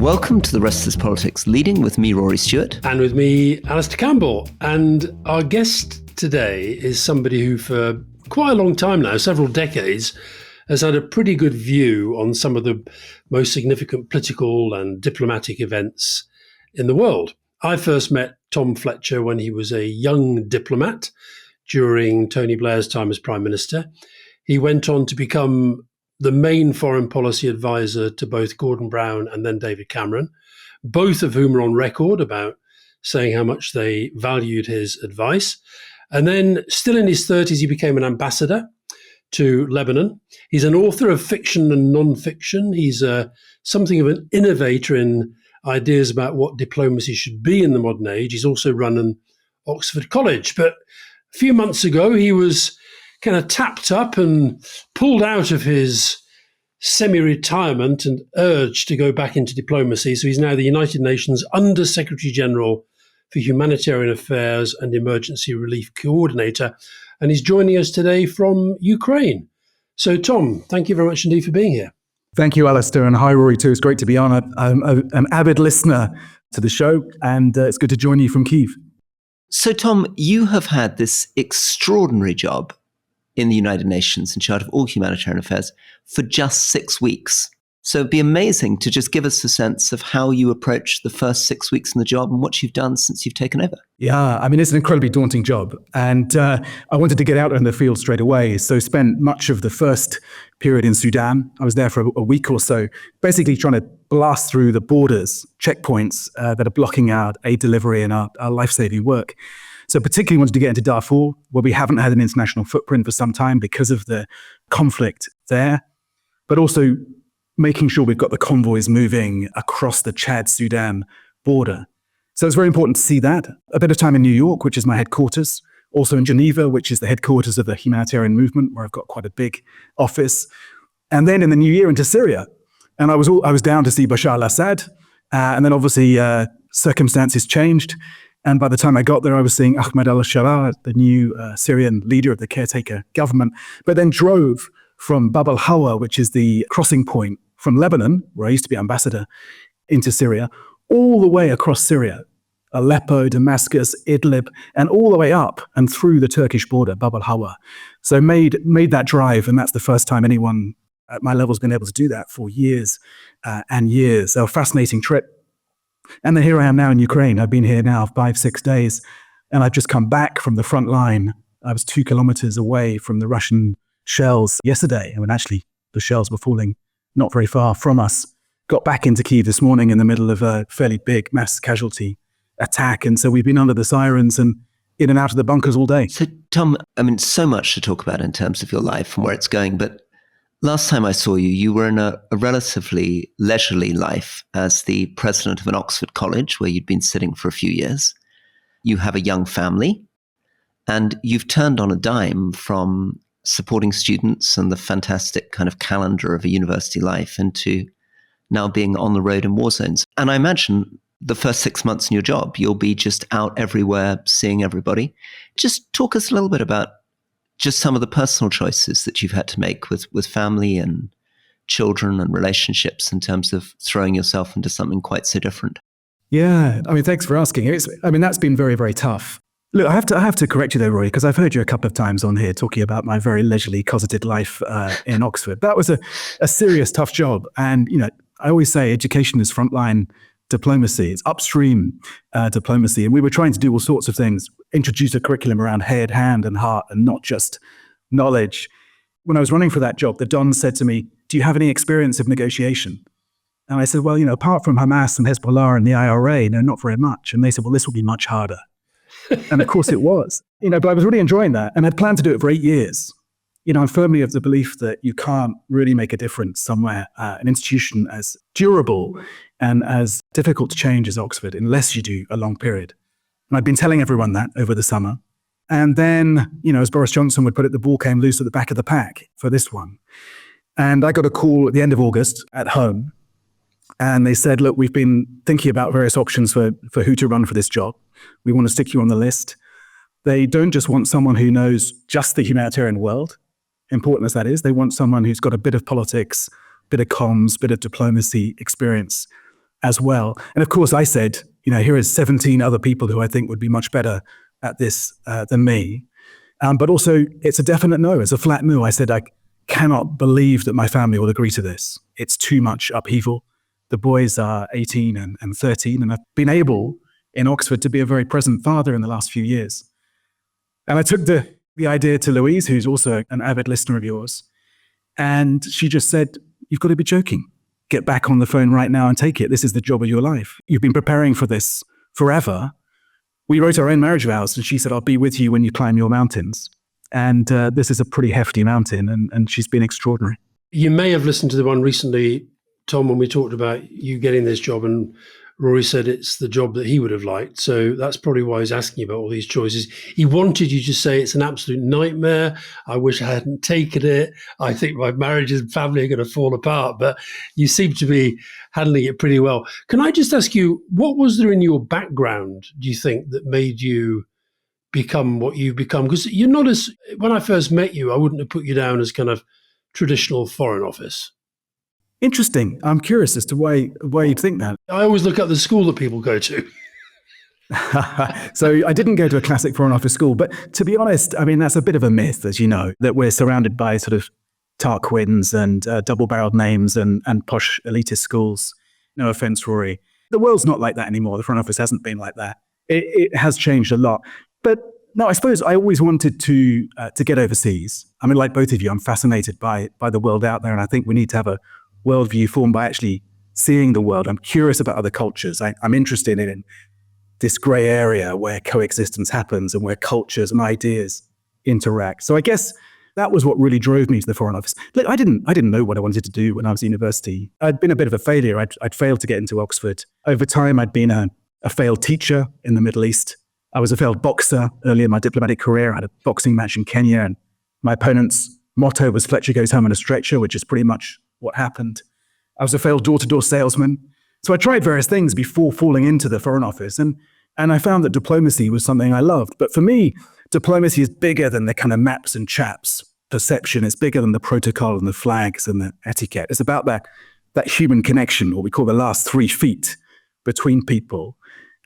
Welcome to the Restless Politics Leading with me, Rory Stewart. And with me, Alastair Campbell. And our guest today is somebody who for quite a long time now, several decades, has had a pretty good view on some of the most significant political and diplomatic events in the world. I first met Tom Fletcher when he was a young diplomat during Tony Blair's time as Prime Minister. He went on to become the main foreign policy advisor to both Gordon Brown and then David Cameron, both of whom are on record about saying how much they valued his advice. And then, still in his 30s, he became an ambassador to Lebanon. He's an author of fiction and non-fiction. He's something of an innovator in ideas about what diplomacy should be in the modern age. He's also run an Oxford College. But a few months ago, he was kind of tapped up and pulled out of his semi-retirement and urged to go back into diplomacy. So he's now the United Nations Under Secretary General for Humanitarian Affairs and Emergency Relief Coordinator. And he's joining us today from Ukraine. So Tom, thank you very much indeed for being here. Thank you, Alastair, and hi, Rory, too. It's great to be on. I'm an avid listener to the show, and it's good to join you from Kyiv. So Tom, you have had this extraordinary job in the United Nations in charge of all humanitarian affairs for just 6 weeks. So it'd be amazing to just give us a sense of how you approached the first 6 weeks in the job and what you've done since you've taken over. Yeah, I mean, it's an incredibly daunting job. And I wanted to get out in the field straight away. So spent much of the first period in Sudan. I was there for a week or so, basically trying to blast through the borders, checkpoints that are blocking our aid delivery and our life-saving work. So particularly wanted to get into Darfur, where we haven't had an international footprint for some time because of the conflict there, but also making sure we've got the convoys moving across the Chad-Sudan border. So it's very important to see that. A bit of time in New York, which is my headquarters, also in Geneva, which is the headquarters of the humanitarian movement, where I've got quite a big office. And then in the new year into Syria. And I was down to see Bashar al-Assad, and then obviously circumstances changed. And by the time I got there, I was seeing Ahmed al-Sharaa, the new Syrian leader of the caretaker government, but then drove from Bab al-Hawa, which is the crossing point from Lebanon, where I used to be ambassador, into Syria, all the way across Syria, Aleppo, Damascus, Idlib, and all the way up and through the Turkish border, Bab al-Hawa. So made that drive, and that's the first time anyone at my level has been able to do that for years and years. So a fascinating trip. And then here I am now in Ukraine. I've been here now 5-6 days, and I've just come back from the front line. I was 2 kilometers away from the Russian shells yesterday, when actually the shells were falling not very far from us. Got back into Kyiv this morning in the middle of a fairly big mass casualty attack, and so we've been under the sirens and in and out of the bunkers all day. So Tom, I mean, so much to talk about in terms of your life and where it's going, but last time I saw you, you were in a relatively leisurely life as the president of an Oxford College, where you'd been sitting for a few years. You have a young family, and you've turned on a dime from supporting students and the fantastic kind of calendar of a university life into now being on the road in war zones. And I imagine the first 6 months in your job, you'll be just out everywhere, seeing everybody. Just talk us a little bit about just some of the personal choices that you've had to make with family and children and relationships in terms of throwing yourself into something quite so different. Yeah, I mean, thanks for asking. That's been very, very tough. Look, I have to correct you there, Rory, because I've heard you a couple of times on here talking about my very leisurely, cosseted life in Oxford. That was a serious, tough job. And, I always say education is frontline diplomacy. It's upstream diplomacy. And we were trying to do all sorts of things, introduce a curriculum around head, hand, and heart, and not just knowledge. When I was running for that job, the Don said to me, "Do you have any experience of negotiation?" And I said, "Well, apart from Hamas and Hezbollah and the IRA, no, not very much." And they said, "Well, this will be much harder." And of course it was. But I was really enjoying that. And I'd planned to do it for 8 years. I'm firmly of the belief that you can't really make a difference somewhere, an institution as durable and as difficult to change as Oxford, unless you do a long period. And I've been telling everyone that over the summer. And then, as Boris Johnson would put it, the ball came loose at the back of the pack for this one. And I got a call at the end of August at home. And they said, "Look, we've been thinking about various options for who to run for this job. We want to stick you on the list." They don't just want someone who knows just the humanitarian world, important as that is. They want someone who's got a bit of politics, bit of comms, bit of diplomacy experience as well. And of course, I said, here are 17 other people who I think would be much better at this than me. But also, it's a definite no. It's a flat no. I said, I cannot believe that my family will agree to this. It's too much upheaval. The boys are 18 and 13, and I've been able in Oxford to be a very present father in the last few years. And I took the idea to Louise, who's also an avid listener of yours, and she just said, you've got to be joking. Get back on the phone right now and take it. This is the job of your life. You've been preparing for this forever. We wrote our own marriage vows, and she said, I'll be with you when you climb your mountains. And this is a pretty hefty mountain, and she's been extraordinary. You may have listened to the one recently, Tom, when we talked about you getting this job, and Rory said it's the job that he would have liked. So that's probably why he's asking you about all these choices. He wanted you to say it's an absolute nightmare. I wish I hadn't taken it. I think my marriage and family are going to fall apart. But you seem to be handling it pretty well. Can I just ask you, what was there in your background, do you think, that made you become what you've become? Because you're not as, when I first met you, I wouldn't have put you down as kind of traditional Foreign Office. Interesting. I'm curious as to why you'd think that. I always look at the school that people go to. So I didn't go to a classic Foreign Office school, but to be honest, I mean, that's a bit of a myth, as you know, that we're surrounded by sort of Tarquins and double-barreled names and posh elitist schools. No offense, Rory. The world's not like that anymore. The Foreign Office hasn't been like that. It has changed a lot. But no, I suppose I always wanted to get overseas. I mean, like both of you, I'm fascinated by the world out there, and I think we need to have a worldview formed by actually seeing the world. I'm curious about other cultures. I'm interested in this grey area where coexistence happens and where cultures and ideas interact. So I guess that was what really drove me to the Foreign Office. Look, I didn't know what I wanted to do when I was at university. I'd been a bit of a failure. I'd failed to get into Oxford. Over time, I'd been a failed teacher in the Middle East. I was a failed boxer early in my diplomatic career. I had a boxing match in Kenya, and my opponent's motto was Fletcher goes home on a stretcher, which is pretty much what happened. I was a failed door-to-door salesman. So I tried various things before falling into the Foreign Office, and I found that diplomacy was something I loved. But for me, diplomacy is bigger than the kind of maps and chaps perception. It's bigger than the protocol and the flags and the etiquette. It's about that human connection, what we call the last 3 feet between people.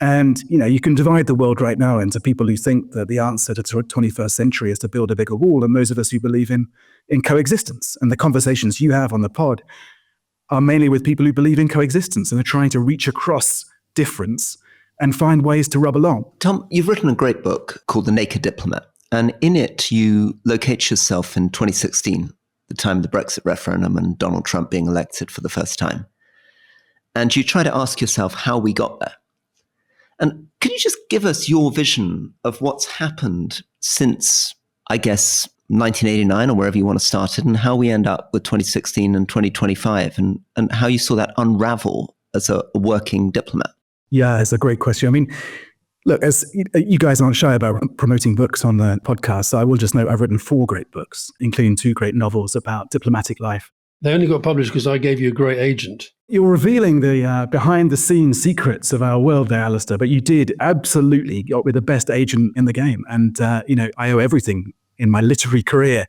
And, you can divide the world right now into people who think that the answer to the 21st century is to build a bigger wall, and those of us who believe in coexistence. And the conversations you have on the pod are mainly with people who believe in coexistence and are trying to reach across difference and find ways to rub along. Tom, you've written a great book called The Naked Diplomat. And in it, you locate yourself in 2016, the time of the Brexit referendum and Donald Trump being elected for the first time. And you try to ask yourself how we got there. And can you just give us your vision of what's happened since, I guess, 1989 or wherever you want to start it, and how we end up with 2016 and 2025, and how you saw that unravel as a working diplomat? Yeah, it's a great question. I mean, look, as you guys aren't shy about promoting books on the podcast, so I will just note I've written 4 great books, including 2 great novels about diplomatic life. They only got published because I gave you a great agent. You're revealing the behind-the-scenes secrets of our world there, Alastair, but you did absolutely got with the best agent in the game. And, I owe everything in my literary career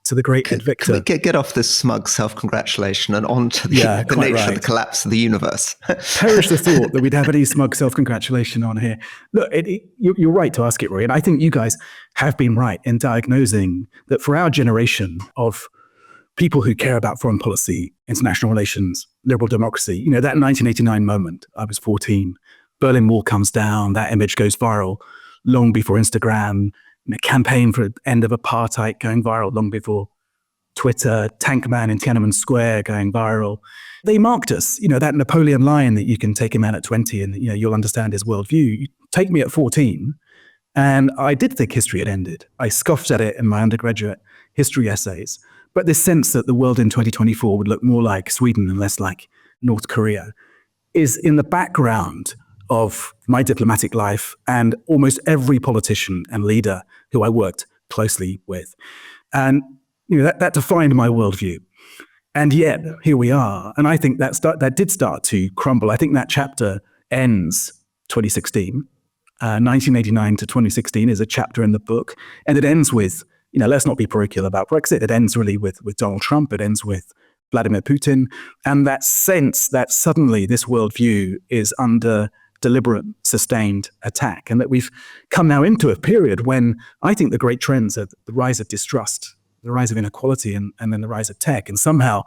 to the great Ed Victor. Can we get off this smug self-congratulation and on to the nature of the collapse of the universe? Perish the thought that we'd have any smug self-congratulation on here. Look, you're right to ask it, Rory, and I think you guys have been right in diagnosing that for our generation of people who care about foreign policy, international relations, liberal democracy, that 1989 moment, I was 14, Berlin Wall comes down, that image goes viral long before Instagram, campaign for end of apartheid going viral long before Twitter, Tank Man in Tiananmen Square going viral. They marked us, that Napoleon line that you can take him out at 20 and, you'll understand his worldview. You take me at 14, and I did think history had ended. I scoffed at it in my undergraduate history essays. But this sense that the world in 2024 would look more like Sweden and less like North Korea is in the background of my diplomatic life and almost every politician and leader who I worked closely with. And that defined my worldview. And yet, here we are. And I think that did start to crumble. I think that chapter ends 2016. 1989 to 2016 is a chapter in the book. And it ends with, let's not be parochial about Brexit. It ends really with Donald Trump. It ends with Vladimir Putin, and that sense that suddenly this worldview is under deliberate, sustained attack, and that we've come now into a period when I think the great trends are the rise of distrust, the rise of inequality, and then the rise of tech. And somehow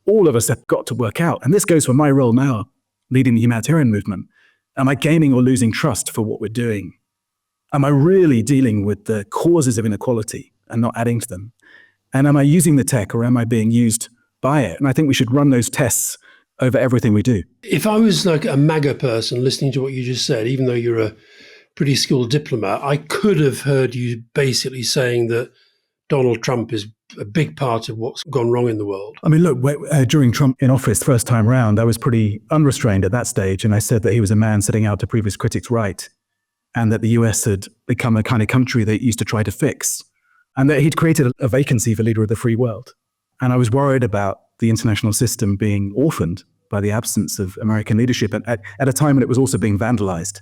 all of us have got to work out, and this goes for my role now, leading the humanitarian movement. Am I gaining or losing trust for what we're doing? Am I really dealing with the causes of inequality and not adding to them? And am I using the tech, or am I being used by it? And I think we should run those tests over everything we do. If I was like a MAGA person listening to what you just said, even though you're a pretty skilled diplomat, I could have heard you basically saying that Donald Trump is a big part of what's gone wrong in the world. I mean, look, during Trump in office first time round, I was pretty unrestrained at that stage. And I said that he was a man setting out to prove his critics right, and that the US had become a kind of country that used to try to fix, and that he'd created a vacancy for leader of the free world. And I was worried about the international system being orphaned by the absence of American leadership at a time when it was also being vandalized,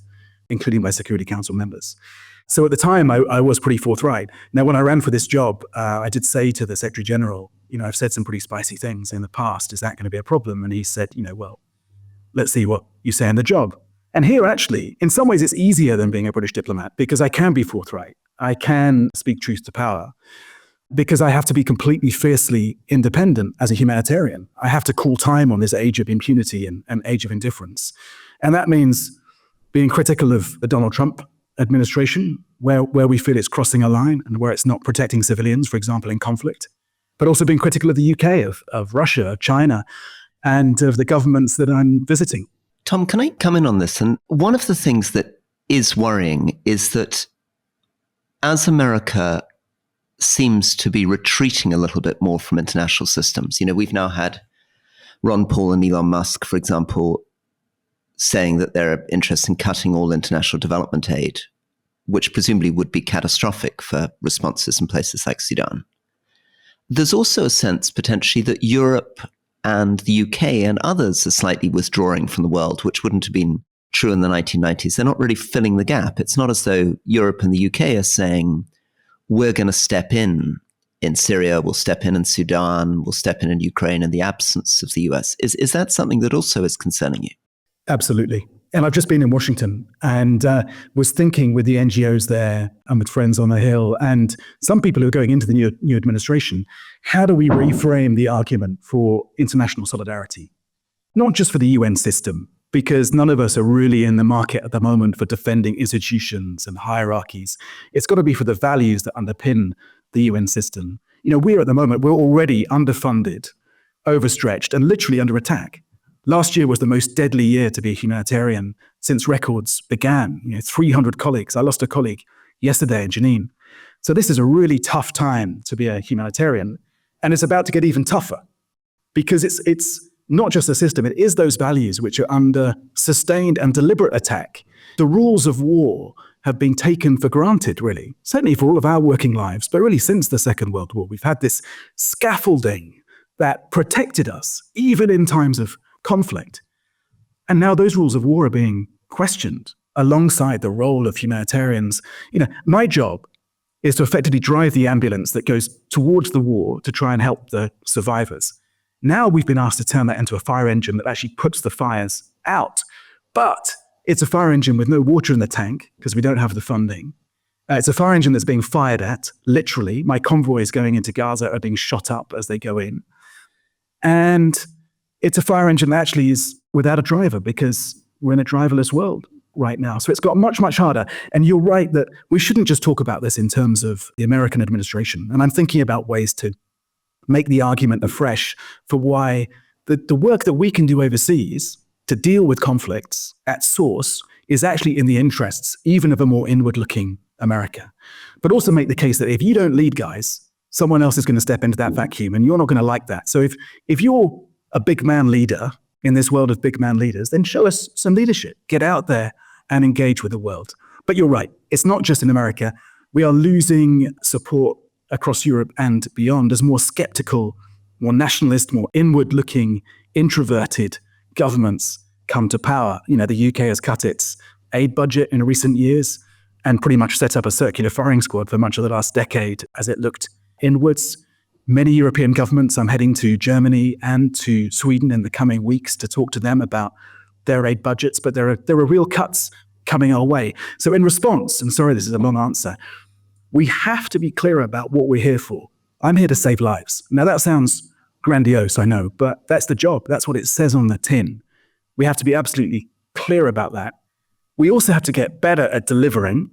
including by Security Council members. So at the time, I was pretty forthright. Now, when I ran for this job, I did say to the Secretary General, I've said some pretty spicy things in the past. Is that going to be a problem? And he said, well, let's see what you say in the job. And here, actually, in some ways, it's easier than being a British diplomat because I can be forthright. I can speak truth to power, because I have to be completely fiercely independent as a humanitarian. I have to call time on this age of impunity and age of indifference. And that means being critical of the Donald Trump administration, where we feel it's crossing a line and where it's not protecting civilians, for example, in conflict, but also being critical of the UK, of Russia, of China, and of the governments that I'm visiting. Tom, can I come in on this? And one of the things that is worrying is that as America seems to be retreating a little bit more from international systems. We've now had Ron Paul and Elon Musk, for example, saying that they're interested in cutting all international development aid, which presumably would be catastrophic for responses in places like Sudan. There's also a sense potentially that Europe and the UK and others are slightly withdrawing from the world, which wouldn't have been true in the 1990s. They're not really filling the gap. It's not as though Europe and the UK are saying, we're going to step in Syria, we'll step in Sudan, we'll step in Ukraine in the absence of the US. Is that something that also is concerning you? Absolutely. And I've just been in Washington and was thinking with the NGOs there and with friends on the Hill and some people who are going into the new administration, how do we reframe the argument for international solidarity? Not just for the UN system, because none of us are really in the market at the moment for defending institutions and hierarchies. It's got to be for the values that underpin the UN system. We're at the moment, we're already underfunded, overstretched, and literally under attack. Last year was the most deadly year to be a humanitarian since records began. 300 colleagues. I lost a colleague yesterday in Jenin. So this is a really tough time to be a humanitarian. And it's about to get even tougher because it's not just a system, it is those values which are under sustained and deliberate attack. The rules of war have been taken for granted, really, certainly for all of our working lives, but really since the Second World War. We've had this scaffolding that protected us, even in times of conflict. And now those rules of war are being questioned alongside the role of humanitarians. My job is to effectively drive the ambulance that goes towards the war to try and help the survivors. Now we've been asked to turn that into a fire engine that actually puts the fires out. But it's a fire engine with no water in the tank because we don't have the funding. It's a fire engine that's being fired at, literally. My convoys going into Gaza are being shot up as they go in. And it's a fire engine that actually is without a driver because we're in a driverless world right now. So it's got much, much harder. And you're right that we shouldn't just talk about this in terms of the American administration. And I'm thinking about ways to make the argument afresh for why the work that we can do overseas to deal with conflicts at source is actually in the interests even of a more inward-looking America. But also make the case that if you don't lead, guys, someone else is going to step into that vacuum and you're not going to like that. So if you're a big man leader in this world of big man leaders, then show us some leadership. Get out there and engage with the world. But you're right. It's not just in America. We are losing support across Europe and beyond as more skeptical, more nationalist, more inward-looking, introverted governments come to power. The UK has cut its aid budget in recent years and pretty much set up a circular firing squad for much of the last decade as it looked inwards. many European governments. I'm heading to Germany and to Sweden in the coming weeks to talk to them about their aid budgets, but there are real cuts coming our way. So in response, and sorry, this is a long answer, we have to be clear about what we're here for. I'm here to save lives. Now that sounds grandiose, I know, but that's the job. That's what it says on the tin. We have to be absolutely clear about that. We also have to get better at delivering.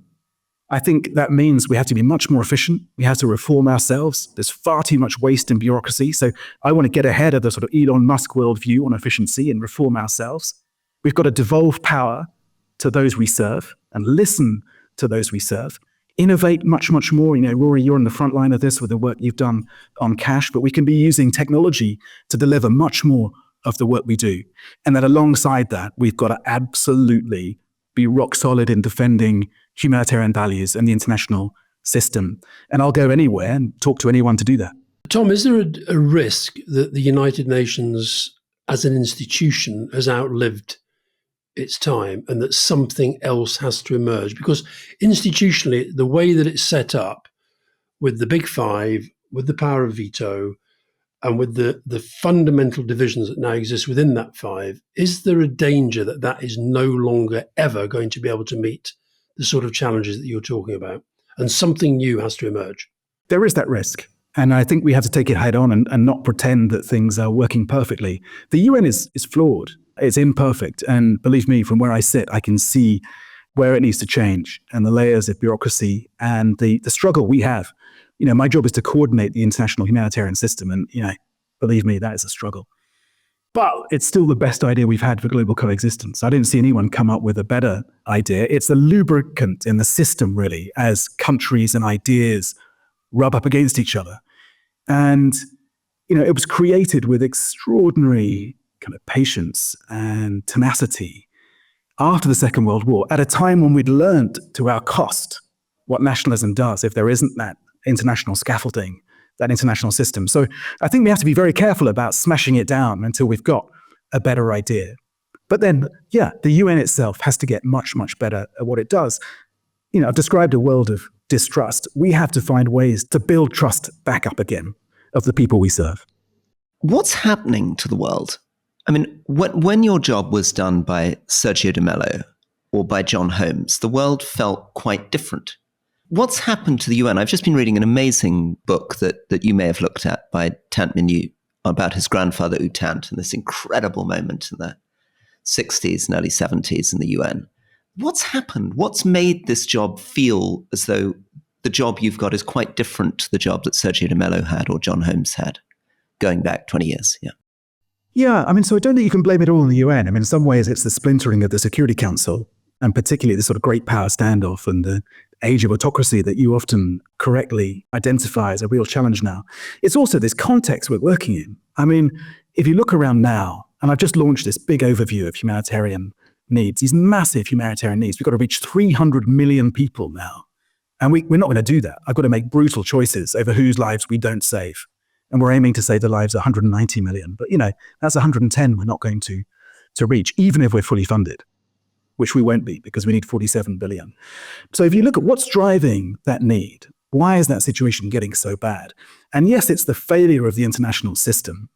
I think that means we have to be much more efficient. We have to reform ourselves. There's far too much waste and bureaucracy. So I want to get ahead of the sort of Elon Musk worldview on efficiency and reform ourselves. We've got to devolve power to those we serve and listen to those we serve. Innovate much, much more. Rory, you're on the front line of this with the work you've done on cash, but we can be using technology to deliver much more of the work we do. And then alongside that, we've got to absolutely be rock solid in defending humanitarian values and the international system. And I'll go anywhere and talk to anyone to do that. Tom, is there a risk that the United Nations as an institution has outlived its time and that something else has to emerge? Because institutionally, the way that it's set up with the big five, with the power of veto, and with the fundamental divisions that now exist within that five, is there a danger that that is no longer ever going to be able to meet the sort of challenges that you're talking about and something new has to emerge? There is that risk. And I think we have to take it head on and not pretend that things are working perfectly. The UN is flawed. It's imperfect. And believe me, from where I sit, I can see where it needs to change and the layers of bureaucracy and the struggle we have. My job is to coordinate the international humanitarian system. And, believe me, that is a struggle. But it's still the best idea we've had for global coexistence. I didn't see anyone come up with a better idea. It's a lubricant in the system, really, as countries and ideas rub up against each other. And, it was created with extraordinary kind of patience and tenacity after the Second World War, at a time when we'd learned to our cost what nationalism does if there isn't that international scaffolding, that international system. So I think we have to be very careful about smashing it down until we've got a better idea. But then, the UN itself has to get much, much better at what it does. I've described a world of distrust. We have to find ways to build trust back up again of the people we serve. What's happening to the world? I mean, when your job was done by Sergio de Mello or by John Holmes, the world felt quite different. What's happened to the UN? I've just been reading an amazing book that you may have looked at by Tant Minute about his grandfather U Thant and this incredible moment in the 60s and early 70s in the UN. What's happened? What's made this job feel as though the job you've got is quite different to the job that Sergio de Mello had or John Holmes had going back 20 years? Yeah, so I don't think you can blame it all on the UN. In some ways, it's the splintering of the Security Council, and particularly the sort of great power standoff and the age of autocracy that you often correctly identify as a real challenge now. It's also this context we're working in. If you look around now, and I've just launched this big overview of humanitarian needs, these massive humanitarian needs. We've got to reach 300 million people now. And we're not going to do that. I've got to make brutal choices over whose lives we don't save. And we're aiming to save the lives of 190 million. But, that's 110 we're not going to reach, even if we're fully funded, which we won't be because we need 47 billion. So if you look at what's driving that need, why is that situation getting so bad? And yes, it's the failure of the international system.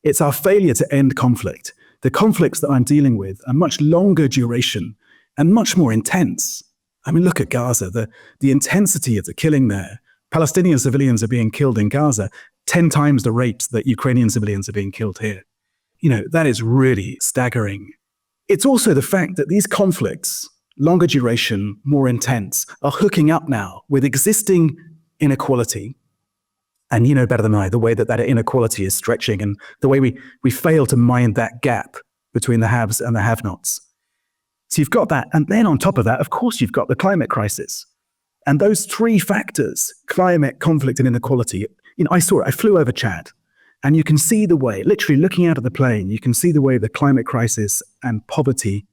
It's our failure to end conflict. The conflicts that I'm dealing with are much longer duration and much more intense. Look at Gaza, the intensity of the killing there. Palestinian civilians are being killed in Gaza 10 times the rate that Ukrainian civilians are being killed here. That is really staggering. It's also the fact that these conflicts, longer duration, more intense, are hooking up now with existing inequality. And you know better than I the way that inequality is stretching and the way we fail to mind that gap between the haves and the have-nots. So you've got that. And then on top of that, of course, you've got the climate crisis. And those three factors, climate, conflict, and inequality, I saw it. I flew over Chad. And you can see the way, literally looking out of the plane, you can see the way the climate crisis and poverty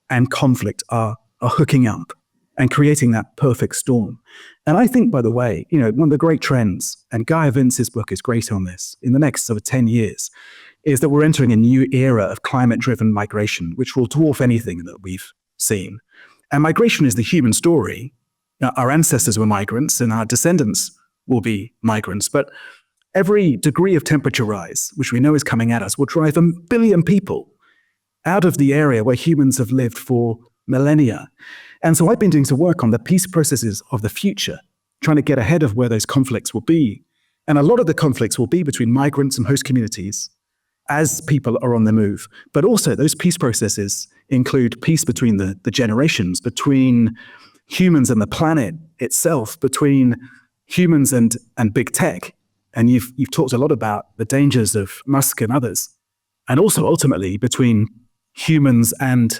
and conflict are hooking up and creating that perfect storm. And I think, by the way, one of the great trends, and Guy Vince's book is great on this, in the next sort of 10 years, is that we're entering a new era of climate-driven migration, which will dwarf anything that we've seen. And migration is the human story. Our ancestors were migrants and our descendants will be migrants. But Every degree of temperature rise, which we know is coming at us, will drive 1 billion people out of the area where humans have lived for millennia. And so I've been doing some work on the peace processes of the future, trying to get ahead of where those conflicts will be. And a lot of the conflicts will be between migrants and host communities as people are on the move. But also those peace processes include peace between the generations, between humans and the planet itself, between humans and big tech. And you've talked a lot about the dangers of Musk and others. And also ultimately between humans and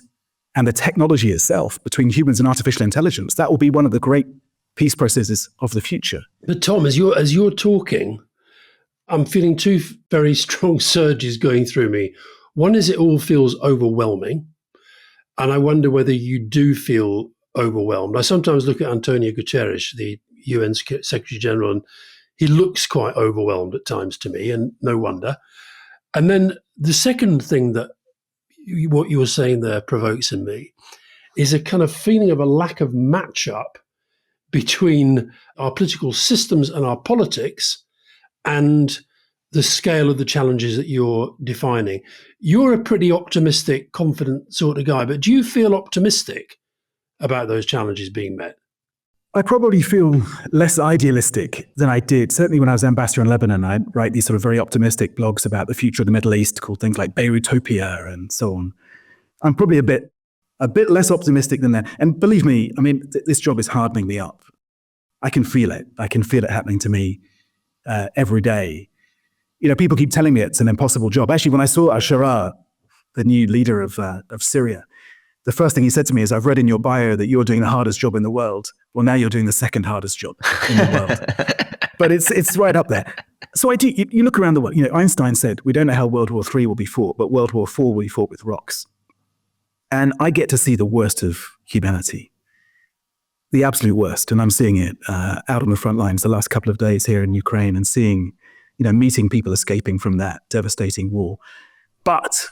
the technology itself, between humans and artificial intelligence. That will be one of the great peace processes of the future. But Tom, as you're talking, I'm feeling two very strong surges going through me. One is it all feels overwhelming. And I wonder whether you do feel overwhelmed. I sometimes look at Antonio Guterres, the UN Secretary General, and he looks quite overwhelmed at times to me, and no wonder. And then the second thing that what you were saying there provokes in me is a kind of feeling of a lack of match-up between our political systems and our politics and the scale of the challenges that you're defining. You're a pretty optimistic, confident sort of guy, but do you feel optimistic about those challenges being met? I probably feel less idealistic than I did. Certainly when I was ambassador in Lebanon, I'd write these sort of very optimistic blogs about the future of the Middle East called things like Beirutopia and so on. I'm probably a bit less optimistic than that. And believe me, I mean, this job is hardening me up. I can feel it. I can feel it happening to me every day. You know, people keep telling me it's an impossible job. Actually, when I saw al-Sharaa, the new leader of Syria, the first thing he said to me is, I've read in your bio that you're doing the hardest job in the world. Well, now you're doing the second hardest job in the world. But it's right up there. So you look around the world. You know, Einstein said, we don't know how World War III will be fought, but World War IV will be fought with rocks. And I get to see the worst of humanity, the absolute worst. And I'm seeing it out on the front lines the last couple of days here in Ukraine and seeing, you know, meeting people escaping from that devastating war. But,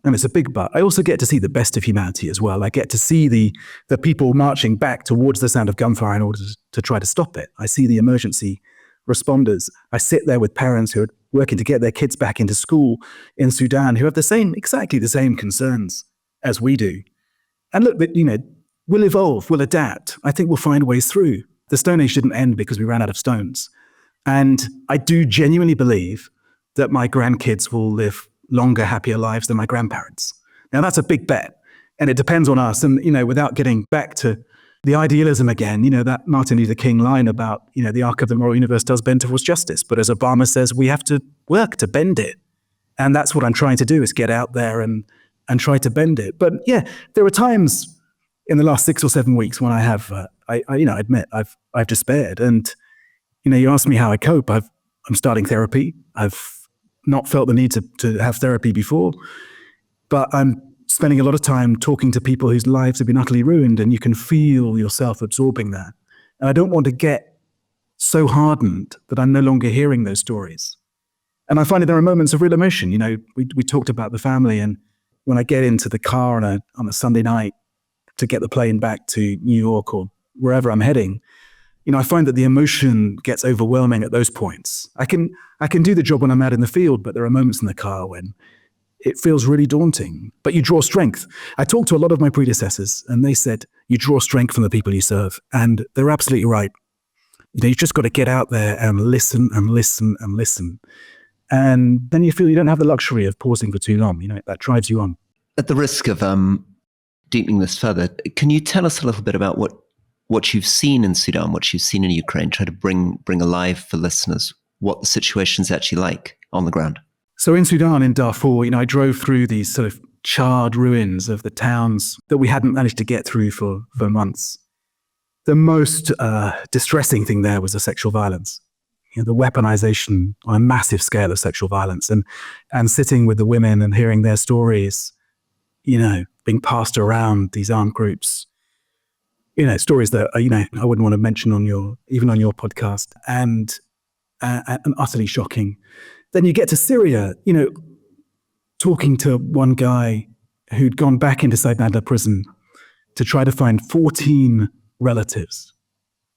and it's a big but, I also get to see the best of humanity as well. I get to see the people marching back towards the sound of gunfire in order to try to stop it. I see the emergency responders. I sit there with parents who are working to get their kids back into school in Sudan who have exactly the same concerns as we do. And look, you know, we'll evolve, we'll adapt. I think we'll find ways through. The Stone Age didn't end because we ran out of stones. And I do genuinely believe that my grandkids will live longer, happier lives than my grandparents. Now, that's a big bet, and it depends on us. And, you know, without getting back to the idealism again, you know, that Martin Luther King line about, you know, the arc of the moral universe does bend towards justice. But as Obama says, we have to work to bend it. And that's what I'm trying to do, is get out there and try to bend it. But yeah, there are times in the last 6 or 7 weeks when I have, I admit I've despaired. And, you know, you ask me how I cope. I'm starting therapy. I've not felt the need to have therapy before, but I'm spending a lot of time talking to people whose lives have been utterly ruined, and you can feel yourself absorbing that. And I don't want to get so hardened that I'm no longer hearing those stories. And I find that there are moments of real emotion. You know, we talked about the family, and when I get into the car on a Sunday night to get the plane back to New York or wherever I'm heading, you know, I find that the emotion gets overwhelming at those points. I can do the job when I'm out in the field, but there are moments in the car when it feels really daunting. But you draw strength. I talked to a lot of my predecessors, and they said, you draw strength from the people you serve. And they're absolutely right. You know, you just got to get out there and listen and listen and listen. And then you feel you don't have the luxury of pausing for too long. You know, that drives you on. At the risk of deepening this further, can you tell us a little bit about what you've seen in Sudan, what you've seen in Ukraine? Try to bring alive for listeners what the situation's actually like on the ground. So in Sudan, in Darfur, you know, I drove through these sort of charred ruins of the towns that we hadn't managed to get through for months. The most distressing thing there was the sexual violence. You know, the weaponization on a massive scale of sexual violence, and sitting with the women and hearing their stories, you know, being passed around these armed groups. You know, stories that, you know, I wouldn't want to mention even on your podcast, and utterly shocking. Then you get to Syria, you know, talking to one guy who'd gone back into Saidnada prison to try to find 14 relatives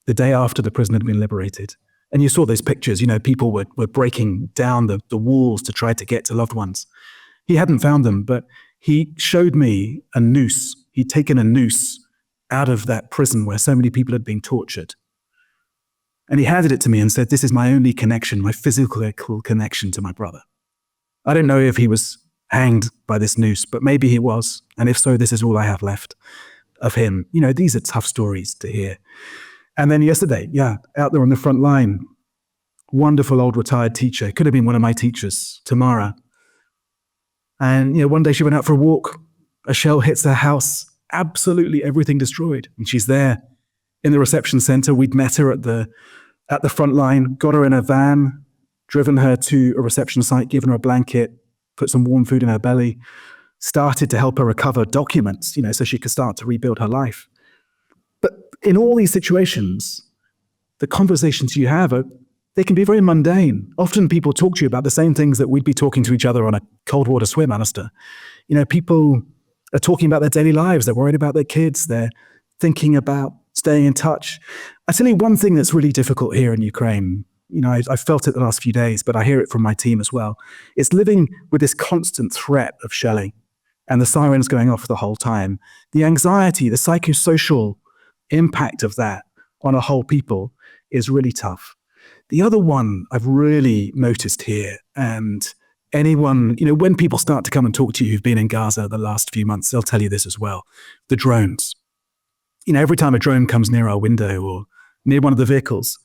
the day after the prison had been liberated. And you saw those pictures, people were breaking down the walls to try to get to loved ones. He hadn't found them, but he showed me a noose. He'd taken a noose out of that prison where so many people had been tortured. And he handed it to me and said, "This is my only connection, my physical connection to my brother." I don't know if he was hanged by this noose, but maybe he was. And if so, this is all I have left of him. These are tough stories to hear. And then yesterday, out there on the front line, wonderful old retired teacher, could have been one of my teachers, Tamara. And one day she went out for a walk, a shell hits her house, absolutely everything destroyed. And she's there in the reception center. We'd met her at the front line, got her in a van, driven her to a reception site, given her a blanket, put some warm food in her belly, started to help her recover documents, so she could start to rebuild her life. But in all these situations, the conversations you have, they can be very mundane. Often people talk to you about the same things that we'd be talking to each other on a cold water swim, Alastair. People are talking about their daily lives. They're worried about their kids. They're thinking about staying in touch. I tell you one thing that's really difficult here in Ukraine. I've felt it the last few days, but I hear it from my team as well. It's living with this constant threat of shelling and the sirens going off the whole time. The anxiety, the psychosocial impact of that on a whole people is really tough. The other one I've really noticed here, and anyone, when people start to come and talk to you who've been in Gaza the last few months, they'll tell you this as well. The drones. Every time a drone comes near our window or near one of the vehicles,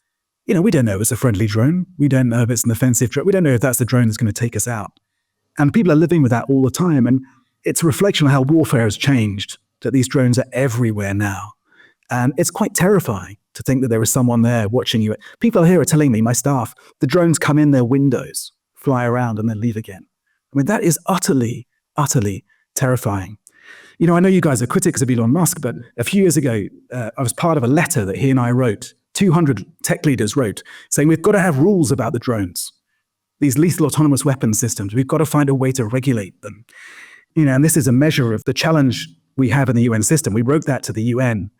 we don't know if it's a friendly drone. We don't know if it's an offensive drone. We don't know if that's the drone that's going to take us out. And people are living with that all the time. And it's a reflection on how warfare has changed, that these drones are everywhere now. And it's quite terrifying to think that there is someone there watching you. People here are telling me, my staff, the drones come in their windows, fly around, and then leave again. That is utterly, utterly terrifying. I know you guys are critics of Elon Musk, but a few years ago, I was part of a letter that he and I wrote, 200 tech leaders wrote, saying we've got to have rules about the drones, these lethal autonomous weapons systems. We've got to find a way to regulate them. And this is a measure of the challenge we have in the UN system. We wrote that to the UN,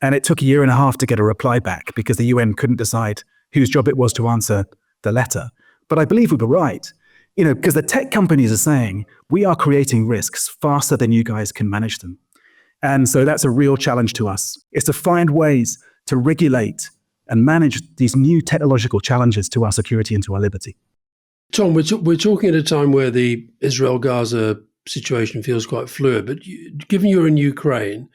and it took a year and a half to get a reply back because the UN couldn't decide whose job it was to answer the letter. But I believe we were right. Because the tech companies are saying, we are creating risks faster than you guys can manage them. And so that's a real challenge to us, is to find ways to regulate and manage these new technological challenges to our security and to our liberty. Tom, we're talking at a time where the Israel-Gaza situation feels quite fluid, but given you're in Ukraine,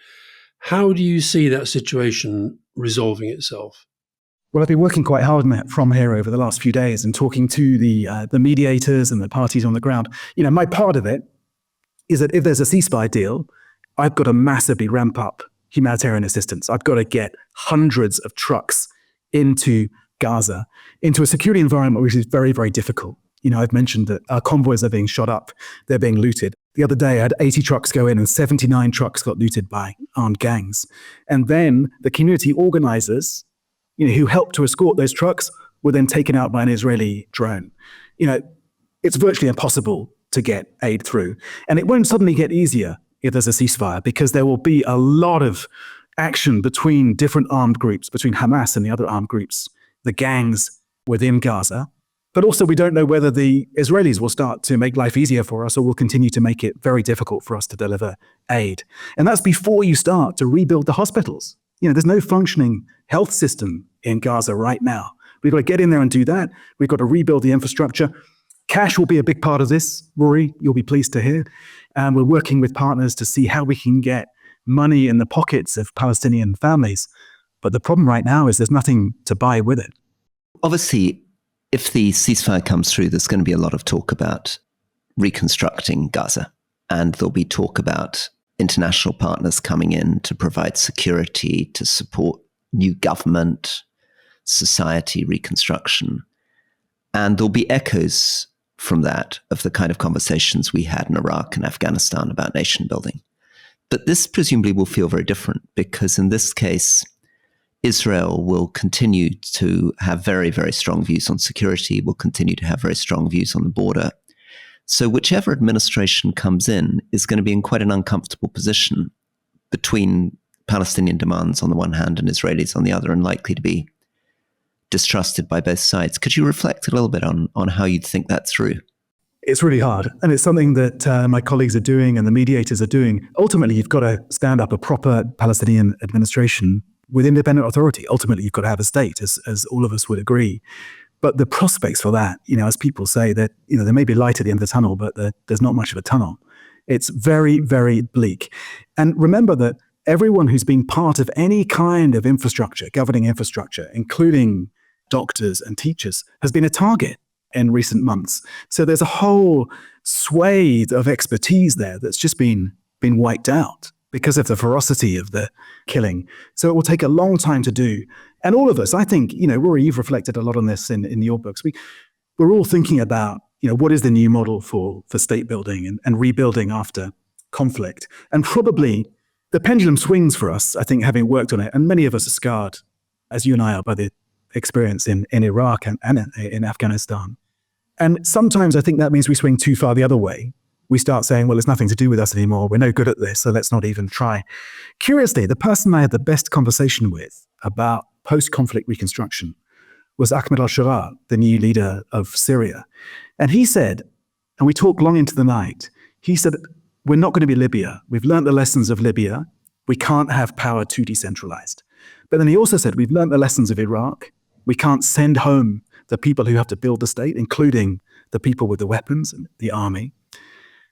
how do you see that situation resolving itself? Well, I've been working quite hard on that from here over the last few days and talking to the mediators and the parties on the ground. My part of it is that if there's a ceasefire deal, I've got to massively ramp up humanitarian assistance. I've got to get hundreds of trucks into Gaza, into a security environment which is very, very difficult. I've mentioned that our convoys are being shot up. They're being looted. The other day, I had 80 trucks go in and 79 trucks got looted by armed gangs. And then the community organizers, who helped to escort those trucks, were then taken out by an Israeli drone. It's virtually impossible to get aid through. And it won't suddenly get easier if there's a ceasefire, because there will be a lot of action between different armed groups, between Hamas and the other armed groups, the gangs within Gaza. But also we don't know whether the Israelis will start to make life easier for us or will continue to make it very difficult for us to deliver aid. And that's before you start to rebuild the hospitals. There's no functioning health system in Gaza right now. We've got to get in there and do that. We've got to rebuild the infrastructure. Cash will be a big part of this, Rory, you'll be pleased to hear. And we're working with partners to see how we can get money in the pockets of Palestinian families. But the problem right now is there's nothing to buy with it. Obviously, if the ceasefire comes through, there's going to be a lot of talk about reconstructing Gaza. And there'll be talk about international partners coming in to provide security, to support new government, society reconstruction. And there'll be echoes from that of the kind of conversations we had in Iraq and Afghanistan about nation building. But this presumably will feel very different because in this case, Israel will continue to have very, very strong views on security, will continue to have very strong views on the border. So whichever administration comes in is going to be in quite an uncomfortable position between Palestinian demands on the one hand and Israelis on the other, and likely to be distrusted by both sides. Could you reflect a little bit on how you'd think that through? It's really hard. And it's something that my colleagues are doing and the mediators are doing. Ultimately, you've got to stand up a proper Palestinian administration with independent authority. Ultimately, you've got to have a state, as all of us would agree. But the prospects for that, as people say, that there may be light at the end of the tunnel, but there's not much of a tunnel. It's very, very bleak. And remember that everyone who's been part of any kind of infrastructure, governing infrastructure, including doctors and teachers, has been a target in recent months. So there's a whole swathe of expertise there that's just been wiped out because of the ferocity of the killing. So it will take a long time to do. And all of us, I think, Rory, you've reflected a lot on this in your books. We're all thinking about, what is the new model for state building and rebuilding after conflict. And probably the pendulum swings for us, I think, having worked on it. And many of us are scarred, as you and I are, by the experience in Iraq and in Afghanistan. And sometimes I think that means we swing too far the other way. We start saying, well, it's nothing to do with us anymore. We're no good at this, so let's not even try. Curiously, the person I had the best conversation with about post-conflict reconstruction was Ahmed al-Sharaa, the new leader of Syria. And he said, and we talked long into the night, he said, we're not going to be Libya. We've learned the lessons of Libya. We can't have power too decentralized. But then he also said, we've learned the lessons of Iraq. We can't send home the people who have to build the state, including the people with the weapons and the army.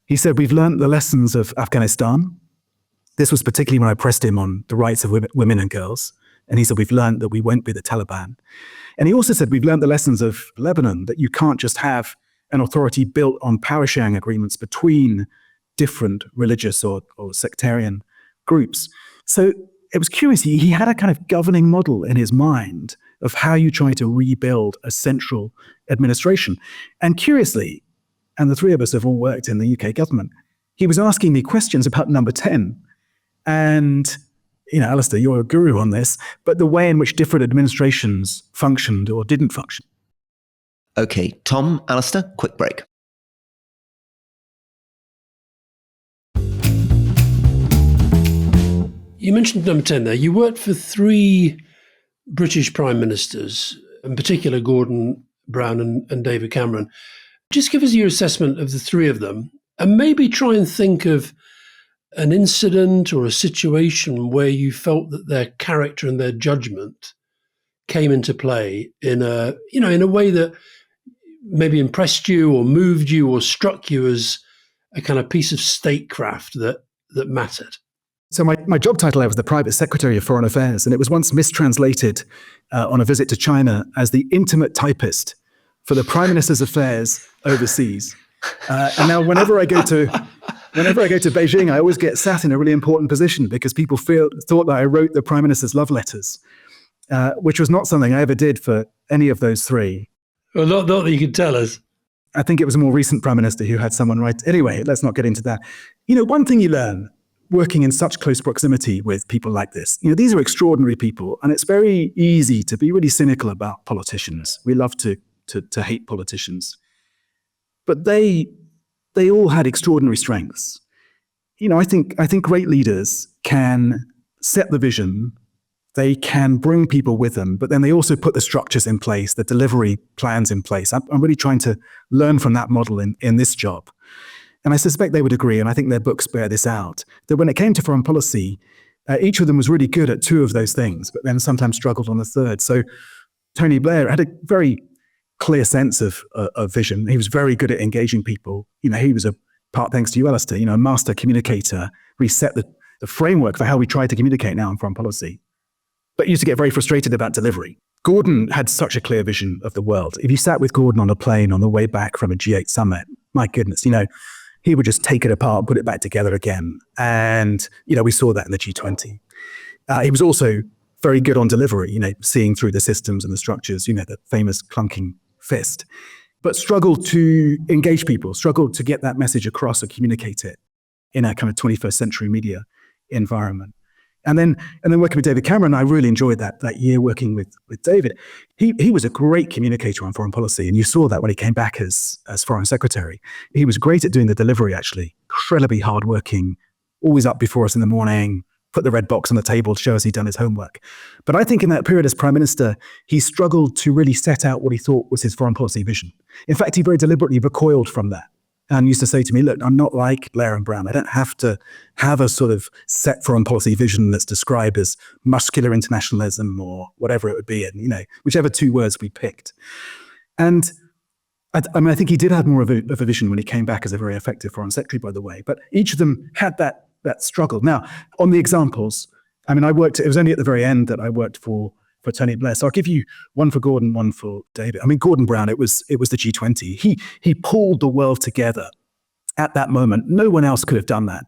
He said, we've learned the lessons of Afghanistan. This was particularly when I pressed him on the rights of women and girls. And he said, we've learned that we won't be the Taliban. And he also said, we've learned the lessons of Lebanon, that you can't just have an authority built on power sharing agreements between different religious or sectarian groups. So it was curious. He had a kind of governing model in his mind of how you try to rebuild a central administration. And curiously, and the three of us have all worked in the UK government, he was asking me questions about number 10. And, Alastair, you're a guru on this, but the way in which different administrations functioned or didn't function. Okay, Tom, Alastair, quick break. You mentioned number 10 there. You worked for 3 British prime ministers, in particular Gordon Brown and David Cameron. Just give us your assessment of the 3 of them and maybe try and think of an incident or a situation where you felt that their character and their judgment came into play in a way that maybe impressed you or moved you or struck you as a kind of piece of statecraft that mattered. So my job title, I was the Private Secretary of Foreign Affairs, and it was once mistranslated on a visit to China as the intimate typist for the Prime Minister's affairs overseas. And now whenever I go to Beijing, I always get sat in a really important position because people thought that I wrote the Prime Minister's love letters, which was not something I ever did for any of those 3. Well, not that you could tell us. I think it was a more recent Prime Minister who had someone write. Anyway, let's not get into that. One thing you learn working in such close proximity with people like this, these are extraordinary people, and it's very easy to be really cynical about politicians. We love to hate politicians. But they all had extraordinary strengths. I think great leaders can set the vision, they can bring people with them, but then they also put the structures in place, the delivery plans in place. I'm really trying to learn from that model in this job. And I suspect they would agree, and I think their books bear this out, that when it came to foreign policy, each of them was really good at 2 of those things, but then sometimes struggled on the third. So Tony Blair had a very clear sense of vision. He was very good at engaging people. He was thanks to you, Alastair, a master communicator. We set the framework for how we try to communicate now in foreign policy. But used to get very frustrated about delivery. Gordon had such a clear vision of the world. If you sat with Gordon on a plane on the way back from a G8 summit, my goodness, he would just take it apart, put it back together again. And, we saw that in the G20. He was also very good on delivery, seeing through the systems and the structures, the famous clunking fist, but struggled to engage people, struggled to get that message across or communicate it in a kind of 21st century media environment. And then working with David Cameron, I really enjoyed that year working with David. He was a great communicator on foreign policy, and you saw that when he came back as foreign secretary. He was great at doing the delivery, actually, incredibly hardworking, always up before us in the morning, put the red box on the table to show us he'd done his homework. But I think in that period as Prime Minister, he struggled to really set out what he thought was his foreign policy vision. In fact, he very deliberately recoiled from that and used to say to me, look, I'm not like Blair and Brown. I don't have to have a sort of set foreign policy vision that's described as muscular internationalism or whatever it would be, and whichever two words we picked. And I think he did have more of a vision when he came back as a very effective foreign secretary, by the way. But each of them had that struggle. Now, on the examples, it was only at the very end that I worked for Tony Blair. So I'll give you one for Gordon, one for David. Gordon Brown, it was the G20. He pulled the world together at that moment. No one else could have done that.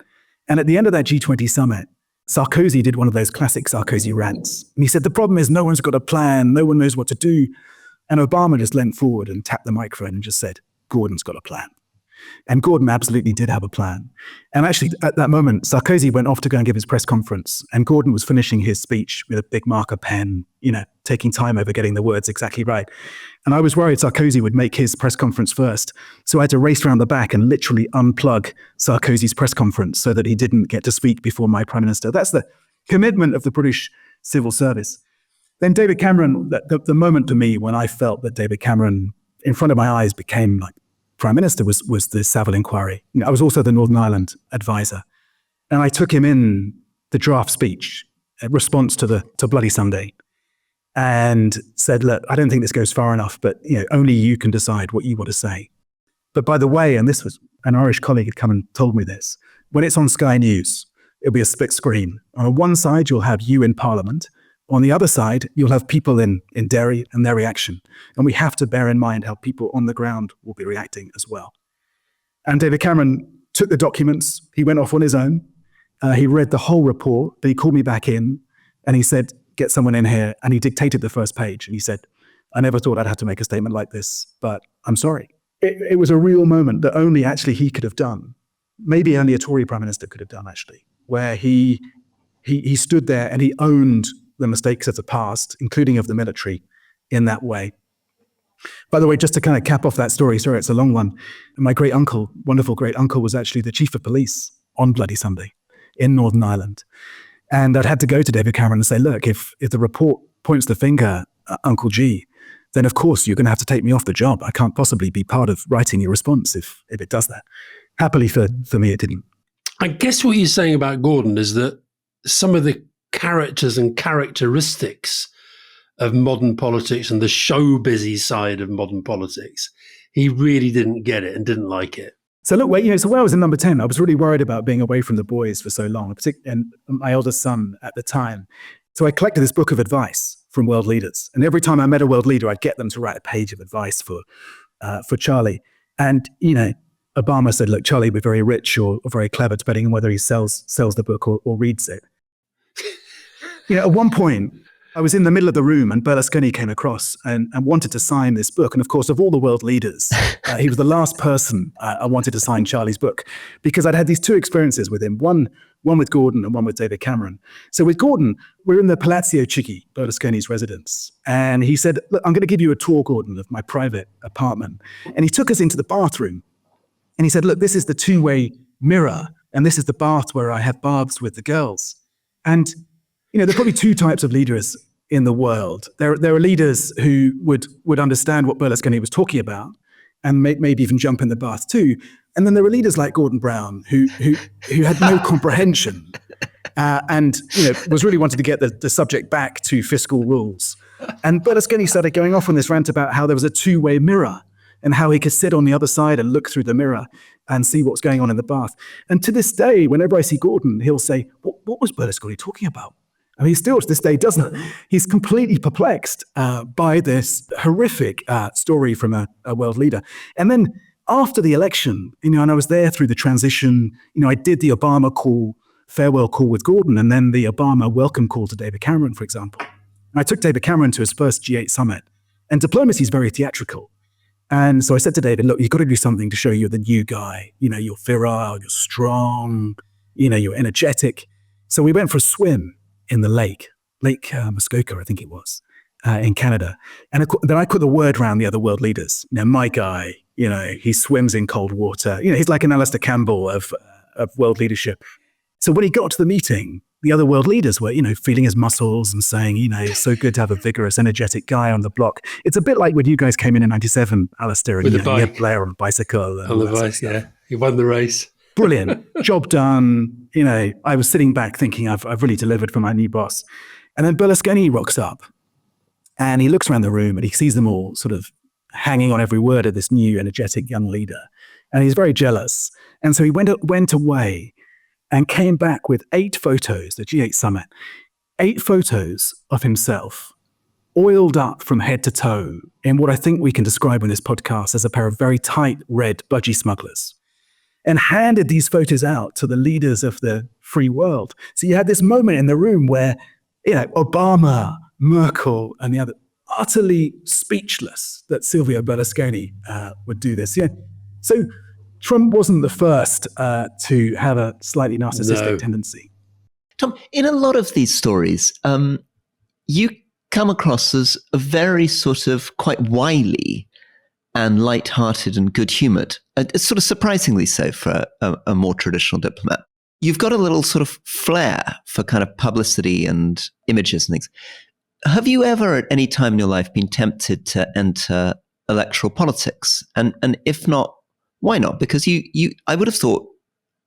And at the end of that G20 summit, Sarkozy did one of those classic Sarkozy rants. And he said, the problem is no one's got a plan, no one knows what to do. And Obama just leant forward and tapped the microphone and just said, Gordon's got a plan. And Gordon absolutely did have a plan. And actually, at that moment, Sarkozy went off to go and give his press conference. And Gordon was finishing his speech with a big marker pen, taking time over getting the words exactly right. And I was worried Sarkozy would make his press conference first. So I had to race around the back and literally unplug Sarkozy's press conference so that he didn't get to speak before my Prime Minister. That's the commitment of the British civil service. Then David Cameron, the moment to me when I felt that David Cameron, in front of my eyes, became like Prime Minister was the Savile inquiry. I was also the Northern Ireland advisor. And I took him in the draft speech, in response to Bloody Sunday, and said, look, I don't think this goes far enough, but only you can decide what you want to say. But by the way, and this was an Irish colleague had come and told me this, when it's on Sky News, it'll be a split screen. On one side, you'll have you in Parliament. On the other side, you'll have people in Derry and their reaction. And we have to bear in mind how people on the ground will be reacting as well. And David Cameron took the documents. He went off on his own. He read the whole report. Then he called me back in and he said, get someone in here. And he dictated the first page. And he said, I never thought I'd have to make a statement like this, but I'm sorry. It was a real moment that only actually he could have done. Maybe only a Tory Prime Minister could have done, actually, where he stood there and he owned the mistakes of the past, including of the military, in that way. By the way, just to kind of cap off that story, sorry, it's a long one. My great uncle, wonderful great uncle, was actually the chief of police on Bloody Sunday in Northern Ireland. And I'd had to go to David Cameron and say, look, if the report points the finger at Uncle G, then of course you're going to have to take me off the job. I can't possibly be part of writing your response if it does that. Happily for me, it didn't. I guess what you're saying about Gordon is that some of the characters and characteristics of modern politics and the show-busy side of modern politics, he really didn't get it and didn't like it. So look, so when I was in number 10, I was really worried about being away from the boys for so long, and my eldest son at the time. So I collected this book of advice from world leaders. And every time I met a world leader, I'd get them to write a page of advice for Charlie. And, Obama said, look, Charlie will be very rich or very clever, depending on whether he sells the book or reads it. At one point, I was in the middle of the room and Berlusconi came across and wanted to sign this book. And of course, of all the world leaders, he was the last person I wanted to sign Charlie's book, because I'd had these two experiences with him, one with Gordon and one with David Cameron. So with Gordon, we're in the Palazzo Chigi, Berlusconi's residence. And he said, look, I'm going to give you a tour, Gordon, of my private apartment. And he took us into the bathroom. And he said, look, this is the two-way mirror. And this is the bath where I have baths with the girls. And there are probably two types of leaders in the world. There are leaders who would understand what Berlusconi was talking about and maybe even jump in the bath too. And then there are leaders like Gordon Brown who had no comprehension and was really wanting to get the subject back to fiscal rules. And Berlusconi started going off on this rant about how there was a two-way mirror and how he could sit on the other side and look through the mirror and see what's going on in the bath. And to this day, whenever I see Gordon, he'll say, what was Berlusconi talking about? He still to this day doesn't. He's completely perplexed by this horrific story from a world leader. And then after the election, and I was there through the transition, I did the Obama farewell call with Gordon, and then the Obama welcome call to David Cameron, for example. And I took David Cameron to his first G8 summit. And diplomacy is very theatrical. And so I said to David, look, you've got to do something to show you're the new guy. You're virile, you're strong, you're energetic. So we went for a swim in the Lake Muskoka, I think it was, in Canada. And then I put the word around the other world leaders. My guy, he swims in cold water. He's like an Alastair Campbell of world leadership. So when he got to the meeting, the other world leaders were, feeling his muscles and saying, it's so good to have a vigorous, energetic guy on the block. It's a bit like when you guys came in 97, Alastair, and With the you bike. had Blair on a bicycle. And On the bike, yeah. He won the race. Brilliant. Job done. I was sitting back thinking I've really delivered for my new boss. And then Berlusconi rocks up and he looks around the room and he sees them all sort of hanging on every word of this new, energetic young leader. And he's very jealous. And so he went away and came back with 8 photos, the G8 summit, 8 photos of himself, oiled up from head to toe in what I think we can describe in this podcast as a pair of very tight red budgie smugglers, and handed these photos out to the leaders of the free world. So you had this moment in the room where, Obama, Merkel, and the other, utterly speechless that Silvio Berlusconi would do this. Yeah. So Trump wasn't the first to have a slightly narcissistic tendency. Tom, in a lot of these stories, you come across as a very sort of quite wily and light-hearted and good-humoured. It's sort of surprisingly so for a more traditional diplomat. You've got a little sort of flair for kind of publicity and images and things. Have you ever at any time in your life been tempted to enter electoral politics? And if not, why not? Because I would have thought,